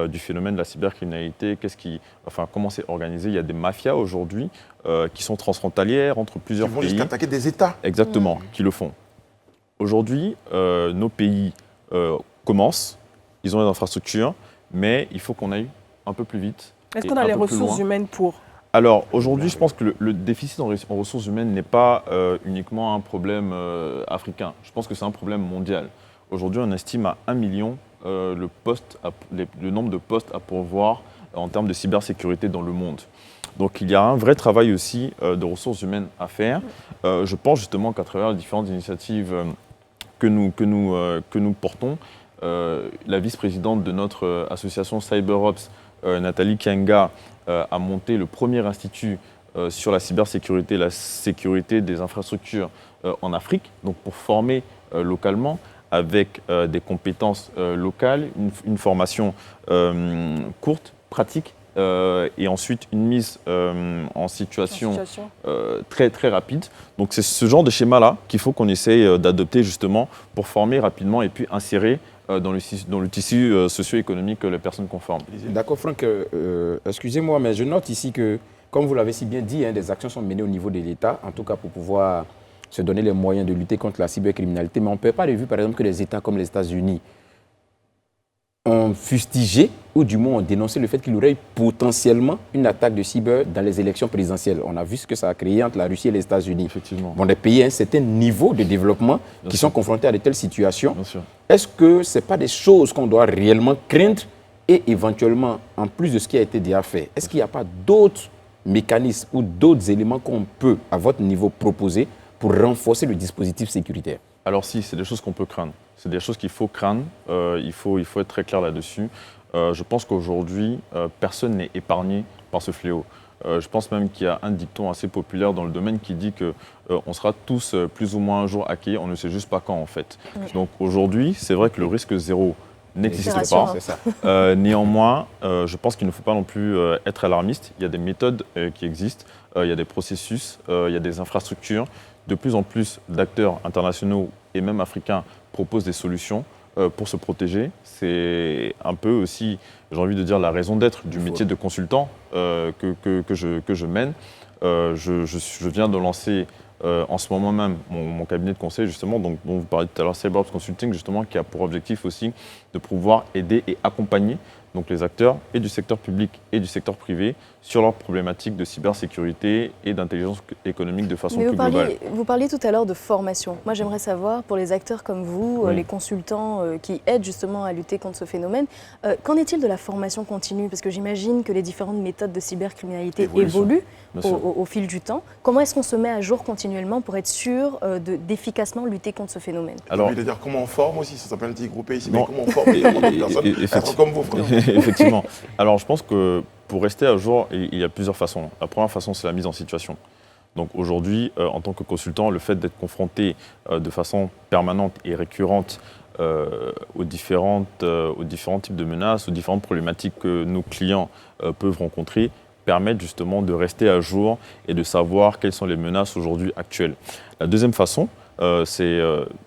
du phénomène de la cybercriminalité, comment c'est organisé. Il y a des mafias aujourd'hui qui sont transfrontalières entre plusieurs Ils vont pays. jusqu'à attaquer des États. Exactement, qui le font. Aujourd'hui, nos pays commencent, ils ont les infrastructures, mais il faut qu'on aille un peu plus vite. Est-ce et qu'on a un les peu plus ressources loin. humaines pour? Alors aujourd'hui, je pense que le déficit en ressources humaines n'est pas uniquement un problème africain. Je pense que c'est un problème mondial. Aujourd'hui, on estime à 1 million le nombre de postes à pourvoir en termes de cybersécurité dans le monde. Donc il y a un vrai travail aussi de ressources humaines à faire. Je pense justement qu'à travers les différentes initiatives que nous portons, la vice-présidente de notre association CyberOps, Nathalie Kienga, a monté le premier institut sur la cybersécurité, la sécurité des infrastructures en Afrique, donc pour former localement avec des compétences locales, une formation courte, pratique, et ensuite une mise en situation très, très rapide. Donc c'est ce genre de schéma-là qu'il faut qu'on essaye d'adopter justement pour former rapidement et puis insérer dans le tissu socio-économique les personnes conformes. D'accord, Franck, excusez-moi, mais je note ici que, comme vous l'avez si bien dit, des actions sont menées au niveau de l'État, en tout cas pour pouvoir se donner les moyens de lutter contre la cybercriminalité. Mais on ne peut pas revu, par exemple, que les États comme les États-Unis ont fustigé, ou du moins ont dénoncé le fait qu'il y aurait eu potentiellement une attaque de cyber dans les élections présidentielles. On a vu ce que ça a créé entre la Russie et les États-Unis. Effectivement. Bon, des pays à un certain niveau de développement qui sont confrontés à de telles situations. Bien sûr. Est-ce que ce n'est pas des choses qu'on doit réellement craindre et éventuellement, en plus de ce qui a été déjà fait, est-ce qu'il n'y a pas d'autres mécanismes ou d'autres éléments qu'on peut, à votre niveau, proposer pour renforcer le dispositif sécuritaire? Alors si, c'est des choses qu'on peut craindre. C'est des choses qu'il faut craindre. Il faut être très clair là-dessus. Je pense qu'aujourd'hui, personne n'est épargné par ce fléau. Je pense même qu'il y a un dicton assez populaire dans le domaine qui dit qu'on sera tous plus ou moins un jour hackés, on ne sait juste pas quand en fait. Oui. Donc aujourd'hui, c'est vrai que le risque zéro n'existe pas. C'est ça. Néanmoins, je pense qu'il ne faut pas non plus être alarmiste. Il y a des méthodes qui existent, il y a des processus, il y a des infrastructures. De plus en plus d'acteurs internationaux et même africains proposent des solutions pour se protéger. C'est un peu aussi, j'ai envie de dire, la raison d'être du métier de consultant que je mène. Je viens de lancer en ce moment même mon cabinet de conseil, justement, dont vous parliez tout à l'heure, CyberOps Consulting, justement, qui a pour objectif aussi de pouvoir aider et accompagner donc les acteurs et du secteur public et du secteur privé sur leurs problématiques de cybersécurité et d'intelligence économique de façon plus globale. Vous parliez tout à l'heure de formation. Moi, j'aimerais savoir, pour les acteurs comme vous, Oui. les consultants qui aident justement à lutter contre ce phénomène, qu'en est-il de la formation continue? Parce que j'imagine que les différentes méthodes de cybercriminalité évoluent au fil du temps. Comment est-ce qu'on se met à jour continuellement pour être sûr d'efficacement lutter contre ce phénomène? Alors, je veux dire, comment on forme aussi? Ça s'appelle un petit groupe ici, mais comment on forme les personnes être comme vous, frère? Effectivement. Alors, je pense que pour rester à jour, il y a plusieurs façons. La première façon, c'est la mise en situation. Donc aujourd'hui, en tant que consultant, le fait d'être confronté de façon permanente et récurrente aux différents types de menaces, aux différentes problématiques que nos clients peuvent rencontrer, permettent justement de rester à jour et de savoir quelles sont les menaces aujourd'hui actuelles. La deuxième façon, c'est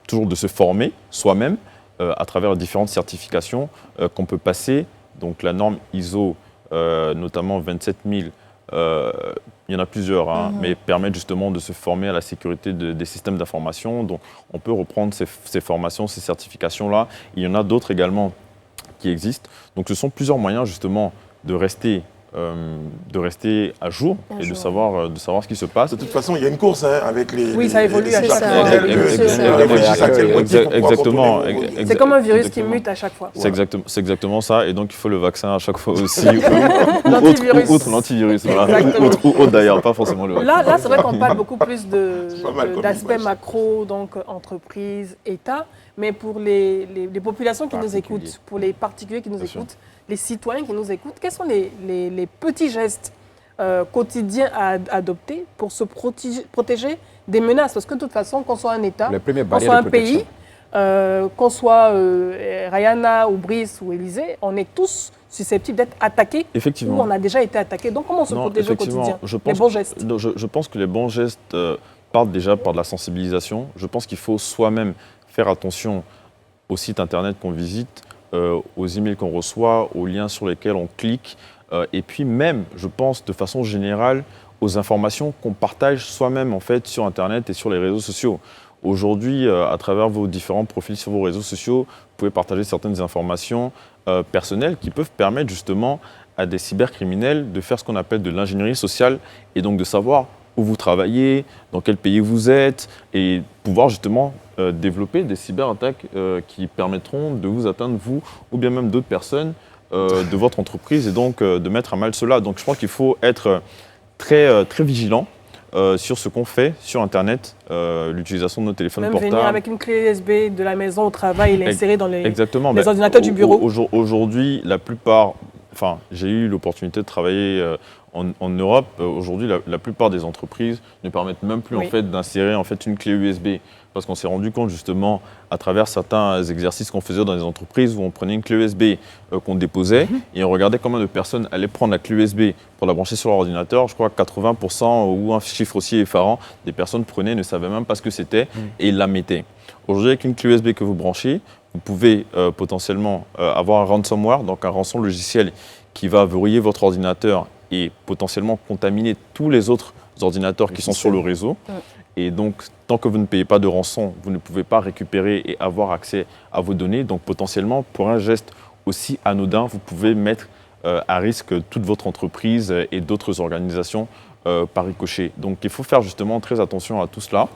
toujours de se former soi-même à travers différentes certifications qu'on peut passer. Donc la norme ISO, notamment 27000, il y en a plusieurs, mais permettent justement de se former à la sécurité des systèmes d'information. Donc on peut reprendre ces formations, ces certifications-là. Il y en a d'autres également qui existent. Donc ce sont plusieurs moyens justement de rester à jour et de savoir ce qui se passe. De toute façon, il y a une course avec les... Oui, ça évolue à chaque fois. Exactement. C'est comme un virus qui mute à chaque fois. C'est exactement ça. Et donc, il faut le vaccin à chaque fois aussi. Outre l'antivirus. Voilà. Ou autre d'ailleurs, pas forcément le vaccin. Là, c'est vrai qu'on parle beaucoup plus d'aspects macro, donc entreprise, État. Mais pour les populations qui nous écoutent, pour les particuliers qui nous écoutent, les citoyens qui nous écoutent, quels sont les petits gestes quotidiens à adopter pour se protéger des menaces. Parce que de toute façon, qu'on soit un État, Les premières qu'on barrières soit un de protection. pays, qu'on soit Rihanna ou Brice ou Élysée, on est tous susceptibles d'être attaqués ou Effectivement. on a déjà été attaqués. Donc comment se Non, protéger au effectivement, quotidien? je Les pense- bons gestes. Non, je pense que les bons gestes partent déjà par de la sensibilisation. Je pense qu'il faut soi-même faire attention aux sites internet qu'on visite, aux emails qu'on reçoit, aux liens sur lesquels on clique, et puis même, je pense, de façon générale, aux informations qu'on partage soi-même en fait sur internet et sur les réseaux sociaux. Aujourd'hui, à travers vos différents profils sur vos réseaux sociaux, vous pouvez partager certaines informations personnelles qui peuvent permettre justement à des cybercriminels de faire ce qu'on appelle de l'ingénierie sociale et donc de savoir où vous travaillez, dans quel pays vous êtes et pouvoir justement développer des cyberattaques qui permettront de vous atteindre vous ou bien même d'autres personnes de votre entreprise et donc de mettre à mal cela. Donc je pense qu'il faut être très vigilant sur ce qu'on fait sur Internet, l'utilisation de nos téléphones Même portables. venir avec une clé USB de la maison au travail et l'insérer dans les Exactement. les Ben, ordinateurs du bureau. Aujourd'hui, la plupart, enfin, j'ai eu l'opportunité de travailler en Europe. Aujourd'hui, la plupart des entreprises ne permettent même plus Oui. en fait d'insérer en fait une clé USB parce qu'on s'est rendu compte justement à travers certains exercices qu'on faisait dans les entreprises où on prenait une clé USB qu'on déposait et on regardait combien de personnes allaient prendre la clé USB pour la brancher sur leur ordinateur. Je crois que 80% ou un chiffre aussi effarant des personnes prenaient, ne savaient même pas ce que c'était et la mettaient. Aujourd'hui, avec une clé USB que vous branchez, vous pouvez potentiellement avoir un ransomware, donc un rançon logiciel qui va verrouiller votre ordinateur et potentiellement contaminer tous les autres ordinateurs qui sont sur le réseau. Et donc, tant que vous ne payez pas de rançon, vous ne pouvez pas récupérer et avoir accès à vos données. Donc, potentiellement, pour un geste aussi anodin, vous pouvez mettre à risque toute votre entreprise et d'autres organisations par ricochet. Donc, il faut faire justement très attention à tout cela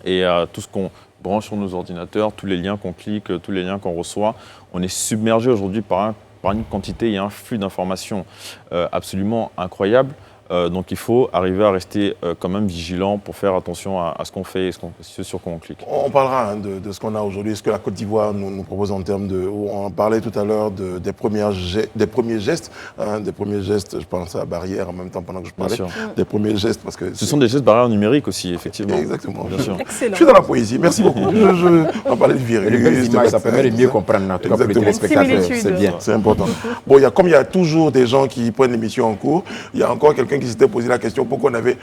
et à tout ce qu'on branche sur nos ordinateurs, tous les liens qu'on clique, tous les liens qu'on reçoit. On est submergé aujourd'hui par une quantité et un flux d'informations absolument incroyable. Donc il faut arriver à rester quand même vigilant pour faire attention à ce qu'on fait et ce sur quoi on clique. On parlera hein, de ce qu'on a aujourd'hui, ce que la Côte d'Ivoire nous propose en termes de... On en parlait tout à l'heure des premiers gestes, je pense à la barrière en même temps pendant que je parlais, Bien sûr. des premiers gestes parce que... Ce sont des gestes barrières numériques aussi, effectivement. Exactement. Bien sûr. Je Excellent. suis dans la poésie, merci beaucoup. On parlait de Et les belles images, ça permet de mieux comprendre, en tout cas pour les Exactement. téléspectateurs. Similitude. C'est bien. C'est important. Bon, comme il y a toujours des gens qui prennent l'émission en cours, il y a encore quelqu'un qui s'était posé la question pourquoi on avait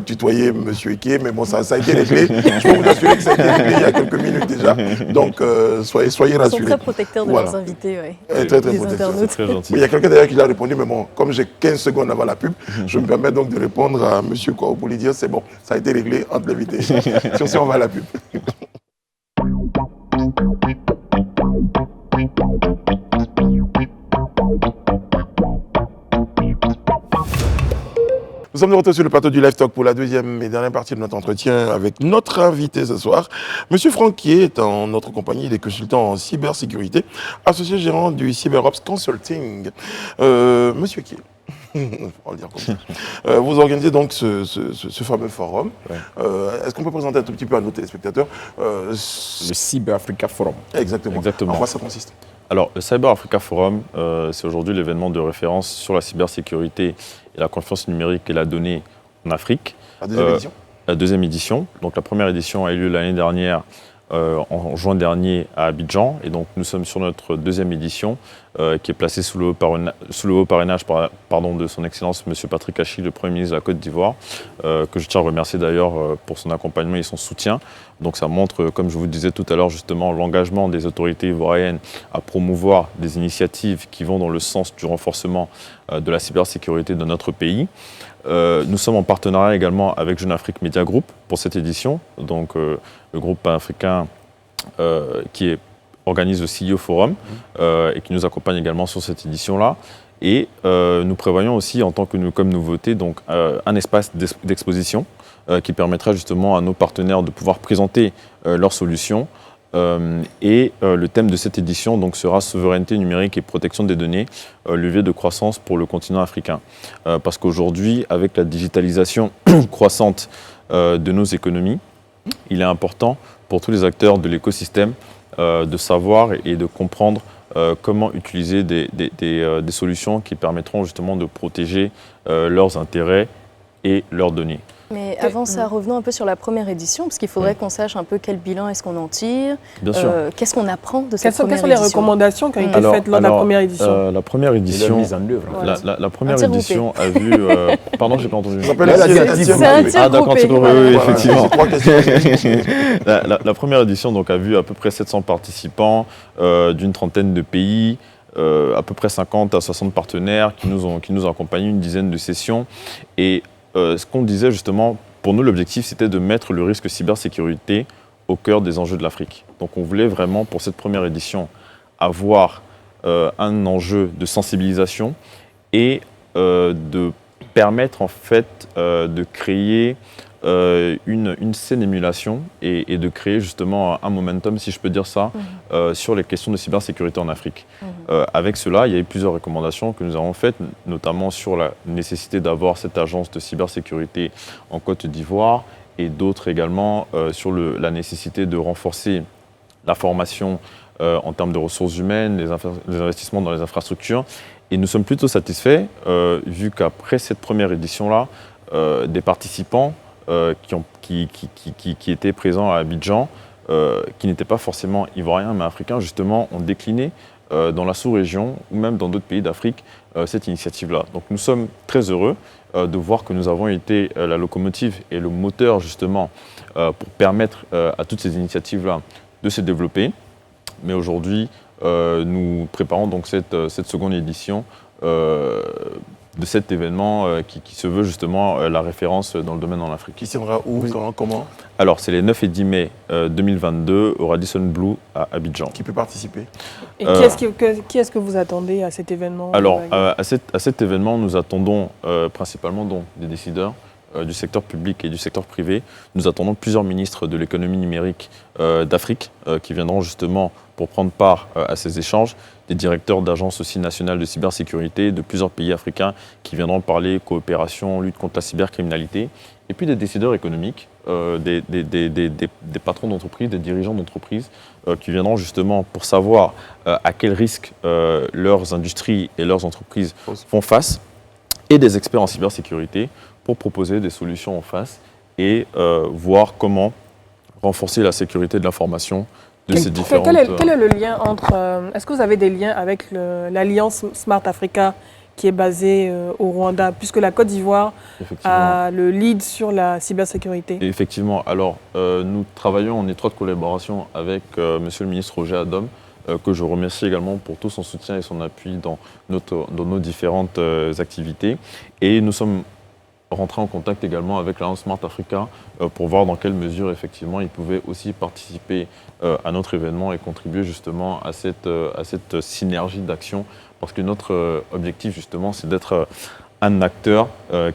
tutoyé M. Eke, mais bon, ça a été réglé. Je peux vous assurer que ça a été réglé il y a quelques minutes déjà. Donc, soyez Ils sont rassurés. très protecteurs de Voilà. leurs invités, ouais. Très Les protecteur. internautes. Très gentil. Mais il y a quelqu'un d'ailleurs qui l'a répondu, mais bon, comme j'ai 15 secondes avant la pub, je me permets donc de répondre à M. Kwao pour lui dire c'est bon, ça a été réglé entre l'invité. Sur ce, on va à la pub. Nous sommes de retour sur le plateau du Live Talk pour la deuxième et dernière partie de notre entretien avec notre invité ce soir. Monsieur Franck Kié est en notre compagnie, il est consultant en cybersécurité, associé gérant du CyberOps Consulting. Monsieur Kié, on va le dire comme ça. Vous organisez donc ce fameux forum. Ouais. Est-ce qu'on peut présenter un tout petit peu à nos téléspectateurs Le Cyber Africa Forum. Exactement. Exactement. En quoi ça consiste? Alors, le Cyber Africa Forum, c'est aujourd'hui l'événement de référence sur la cybersécurité et la confiance numérique et la donnée en Afrique. La deuxième édition? La deuxième édition. Donc, la première édition a eu lieu l'année dernière, en juin dernier, à Abidjan. Et donc, nous sommes sur notre deuxième édition, qui est placée sous le haut parrainage de son Excellence M. Patrick Achille, le Premier ministre de la Côte d'Ivoire, que je tiens à remercier d'ailleurs pour son accompagnement et son soutien. Donc ça montre, comme je vous disais tout à l'heure, justement, l'engagement des autorités ivoiriennes à promouvoir des initiatives qui vont dans le sens du renforcement de la cybersécurité de notre pays. Nous sommes en partenariat également avec Jeune Afrique Media Group pour cette édition, donc le groupe africain qui organise le CEO Forum et qui nous accompagne également sur cette édition-là. Et nous prévoyons aussi, en tant que comme nouveauté, donc, un espace d'exposition qui permettra justement à nos partenaires de pouvoir présenter leurs solutions. Et le thème de cette édition donc, sera souveraineté numérique et protection des données, levier de croissance pour le continent africain. Parce qu'aujourd'hui, avec la digitalisation croissante de nos économies, il est important pour tous les acteurs de l'écosystème de savoir et de comprendre comment utiliser des solutions qui permettront justement de protéger leurs intérêts et leurs données. Mais avant ça, revenons un peu sur la première édition, parce qu'il faudrait qu'on sache un peu quel bilan est-ce qu'on en tire, Bien sûr. qu'est-ce qu'on apprend de cette première Quelles sont les édition. recommandations qui ont été faites lors de la première édition? La première Et leur édition, mise en œuvre. Voilà. la première Un tir édition a vu... pardon, j'ai pas entendu. Ça s'appelle C'est un tir Ah d'accord, groupé. c'est compris, Voilà. oui, Voilà, effectivement. c'est 3 questions. La première édition donc, a vu à peu près 700 participants d'une trentaine de pays, à peu près 50 à 60 partenaires qui nous ont accompagnés, une dizaine de sessions. Et ce qu'on disait justement, pour nous, l'objectif, c'était de mettre le risque cybersécurité au cœur des enjeux de l'Afrique. Donc on voulait vraiment, pour cette première édition, avoir un enjeu de sensibilisation et de permettre en fait de créer une saine émulation et de créer justement un momentum, si je peux dire ça, sur les questions de cybersécurité en Afrique. Avec cela, il y a eu plusieurs recommandations que nous avons faites, notamment sur la nécessité d'avoir cette agence de cybersécurité en Côte d'Ivoire et d'autres également sur la nécessité de renforcer la formation en termes de ressources humaines, les investissements dans les infrastructures. Et nous sommes plutôt satisfaits, vu qu'après cette première édition-là, des participants qui étaient présents à Abidjan, qui n'étaient pas forcément ivoiriens mais africains, justement, ont décliné dans la sous-région ou même dans d'autres pays d'Afrique cette initiative-là. Donc nous sommes très heureux de voir que nous avons été la locomotive et le moteur justement pour permettre à toutes ces initiatives-là de se développer. Mais aujourd'hui, nous préparons donc cette seconde édition de cet événement qui se veut justement la référence dans le domaine en Afrique. Qui tiendra où, comment? Alors, c'est les 9 et 10 mai 2022 au Radisson Blu à Abidjan. Qui peut participer? Et qui est-ce que vous attendez à cet événement? Alors, à cet événement, nous attendons principalement donc, des décideurs du secteur public et du secteur privé. Nous attendons plusieurs ministres de l'économie numérique d'Afrique qui viendront justement pour prendre part à ces échanges, des directeurs d'agences aussi nationales de cybersécurité de plusieurs pays africains qui viendront parler coopération, lutte contre la cybercriminalité, et puis des décideurs économiques, des patrons d'entreprise, des dirigeants d'entreprise qui viendront justement pour savoir à quels risques leurs industries et leurs entreprises font face, et des experts en cybersécurité pour proposer des solutions en face et voir comment renforcer la sécurité de l'information de ces différentes... Quel est le lien entre... Est-ce que vous avez des liens avec l'Alliance Smart Africa qui est basée au Rwanda, puisque la Côte d'Ivoire a le lead sur la cybersécurité? Et effectivement. Alors, nous travaillons en étroite collaboration avec Monsieur le ministre Roger Adom, que je remercie également pour tout son soutien et son appui dans nos différentes activités. Et nous sommes rentrés en contact également avec l'Alliance Smart Africa pour voir dans quelle mesure effectivement ils pouvaient aussi participer à notre événement et contribuer justement à cette synergie d'action, parce que notre objectif justement c'est d'être un acteur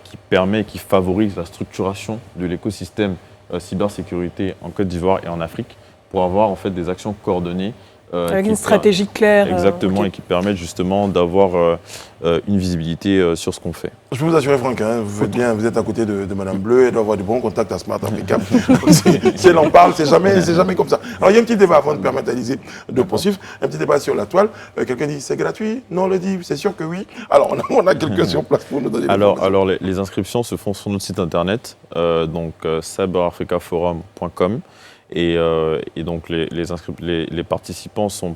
qui permet et qui favorise la structuration de l'écosystème cybersécurité en Côte d'Ivoire et en Afrique pour avoir en fait des actions coordonnées. Avec une stratégie claire. Exactement, et qui permettent justement d'avoir une visibilité sur ce qu'on fait. Je peux vous assurer, Franck, hein, vous faites bien, vous êtes à côté de Madame Bleu, elle doit avoir du bon contact à Smart Africa. Si elle en parle, c'est jamais comme ça. Alors il y a un petit débat avant de permettre à Élisée de poursuivre, un petit débat sur la toile. Quelqu'un dit c'est gratuit? Non, on le dit, c'est sûr que oui. Alors on a quelqu'un sur place pour nous donner l'information. Alors les inscriptions se font sur notre site internet, donc cyberafricaforum.com. Et donc les participants sont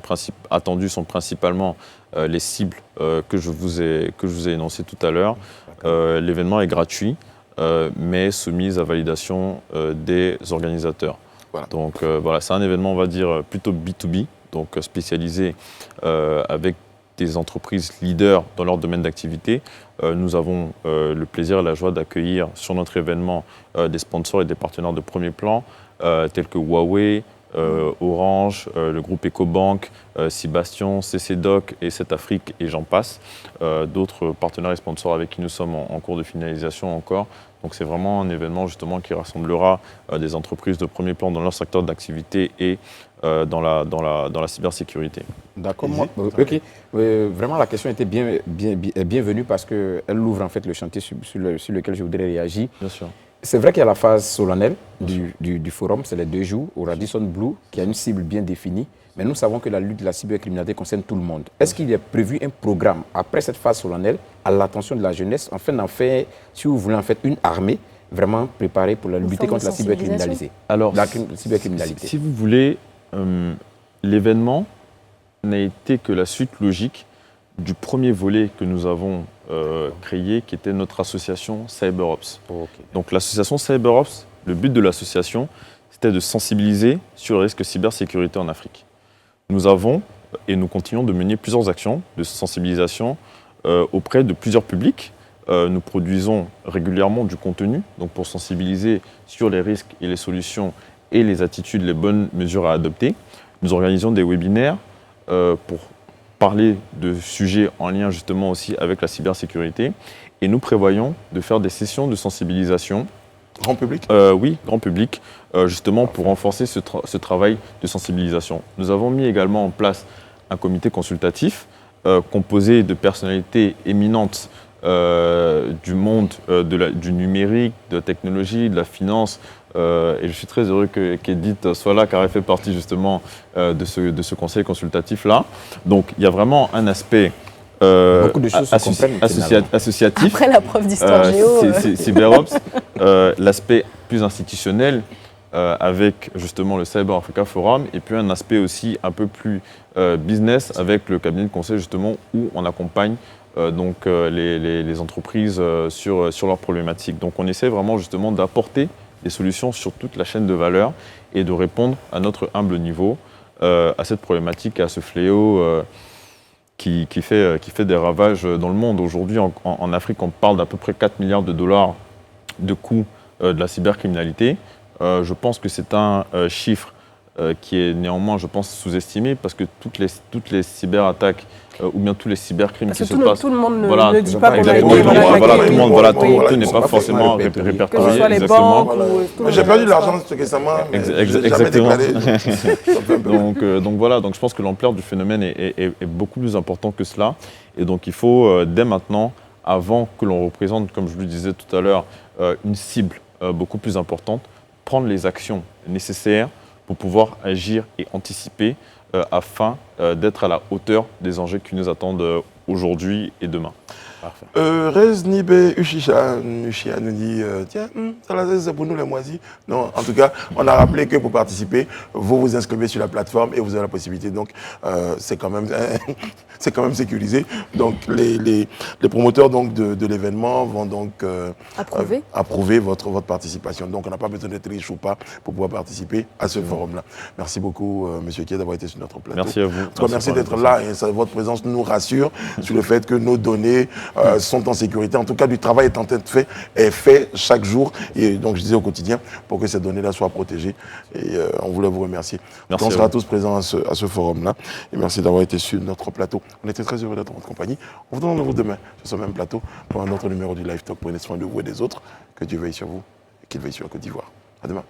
attendus sont principalement les cibles que je vous ai énoncées tout à l'heure. L'événement est gratuit, mais soumis à validation des organisateurs. Voilà. Donc voilà, c'est un événement, on va dire, plutôt B2B, donc spécialisé avec des entreprises leaders dans leur domaine d'activité. Nous avons le plaisir et la joie d'accueillir sur notre événement des sponsors et des partenaires de premier plan, tels que Huawei, Orange, le groupe Ecobank, Sébastien, CCDoc et Cette Afrique et j'en passe. D'autres partenaires et sponsors avec qui nous sommes en cours de finalisation encore. Donc c'est vraiment un événement justement qui rassemblera des entreprises de premier plan dans leur secteur d'activité et dans la cybersécurité. D'accord. Ok. Vraiment, la question était bienvenue parce qu'elle ouvre en fait le chantier sur lequel je voudrais réagir. Bien sûr. C'est vrai qu'il y a la phase solennelle du forum, c'est les 2 jours au Radisson Blu, qui a une cible bien définie, Mais nous savons que la lutte de la cybercriminalité concerne tout le monde. Est-ce qu'il est prévu un programme, après cette phase solennelle, à l'attention de la jeunesse, afin d'en faire, si vous voulez en fait, une armée vraiment préparée pour la lutter contre la cybercriminalité? Alors, cybercriminalité. Si vous voulez, l'événement n'a été que la suite logique du premier volet que nous avons créé, qui était notre association CyberOps. Donc l'association CyberOps, le but de l'association, c'était de sensibiliser sur le risque cybersécurité en Afrique. Nous avons et nous continuons de mener plusieurs actions de sensibilisation auprès de plusieurs publics. Nous produisons régulièrement du contenu donc pour sensibiliser sur les risques et les solutions et les attitudes, les bonnes mesures à adopter. Nous organisons des webinaires pour parler de sujets en lien justement aussi avec la cybersécurité. Et nous prévoyons de faire des sessions de sensibilisation. Grand public? Oui, grand public, justement pour renforcer ce travail de sensibilisation. Nous avons mis également en place un comité consultatif composé de personnalités éminentes du monde du numérique, de la technologie, de la finance. Et je suis très heureux qu'Edith soit là, car elle fait partie justement de ce conseil consultatif-là. Donc il y a vraiment un aspect beaucoup de choses associatif. Après la prof d'histoire géo. CyberOps, l'aspect plus institutionnel avec justement le Cyber Africa Forum, et puis un aspect aussi un peu plus business avec le cabinet de conseil justement où on accompagne les entreprises sur leurs problématiques. Donc on essaie vraiment justement d'apporter des solutions sur toute la chaîne de valeur et de répondre à notre humble niveau à cette problématique, à ce fléau qui fait des ravages dans le monde. Aujourd'hui, en Afrique, on parle d'à peu près 4 milliards de dollars de coûts de la cybercriminalité. Je pense que c'est un chiffre qui est néanmoins, je pense, sous-estimé parce que toutes les cyberattaques ou bien tous les cybercrimes qui se passent. Tout le monde voilà, ne dit pas qu'on a été tout n'est pas forcément répertorié. Que ce soit les banques ou... J'ai perdu de l'argent récemment, mais exactement. Donc voilà, donc je pense que l'ampleur du phénomène est beaucoup plus importante que cela. Et donc il faut, dès maintenant, avant que l'on représente, comme je le disais tout à l'heure, une cible beaucoup plus importante, prendre les actions nécessaires pour pouvoir agir et anticiper afin d'être à la hauteur des enjeux qui nous attendent aujourd'hui et demain. Rez Nibe Ushisha nous dit tiens, ça c'est pour nous les moisis. Non, en tout cas, on a rappelé que pour participer, vous vous inscrivez sur la plateforme et vous avez la possibilité. Donc, c'est quand même sécurisé. Donc, les promoteurs donc, de l'événement vont donc approuver votre participation. Donc, on n'a pas besoin d'être riche ou pas pour pouvoir participer à ce forum-là. Merci beaucoup, Monsieur Kié, d'avoir été sur notre plateau. Merci à vous. En tout cas, merci d'être là. Et votre présence nous rassure sur le fait que nos données sont en sécurité. En tout cas, du travail est fait chaque jour. Et donc, je disais au quotidien, pour que ces données-là soient protégées. Et on voulait vous remercier. Merci. On sera tous présents à ce forum-là. Et merci d'avoir été sur notre plateau. On était très heureux d'être en votre compagnie. On vous donne rendez-vous demain sur ce même plateau pour un autre numéro du Live Talk. Prenez soin de vous et des autres. Que Dieu veille sur vous et qu'il veille sur la Côte d'Ivoire. À demain.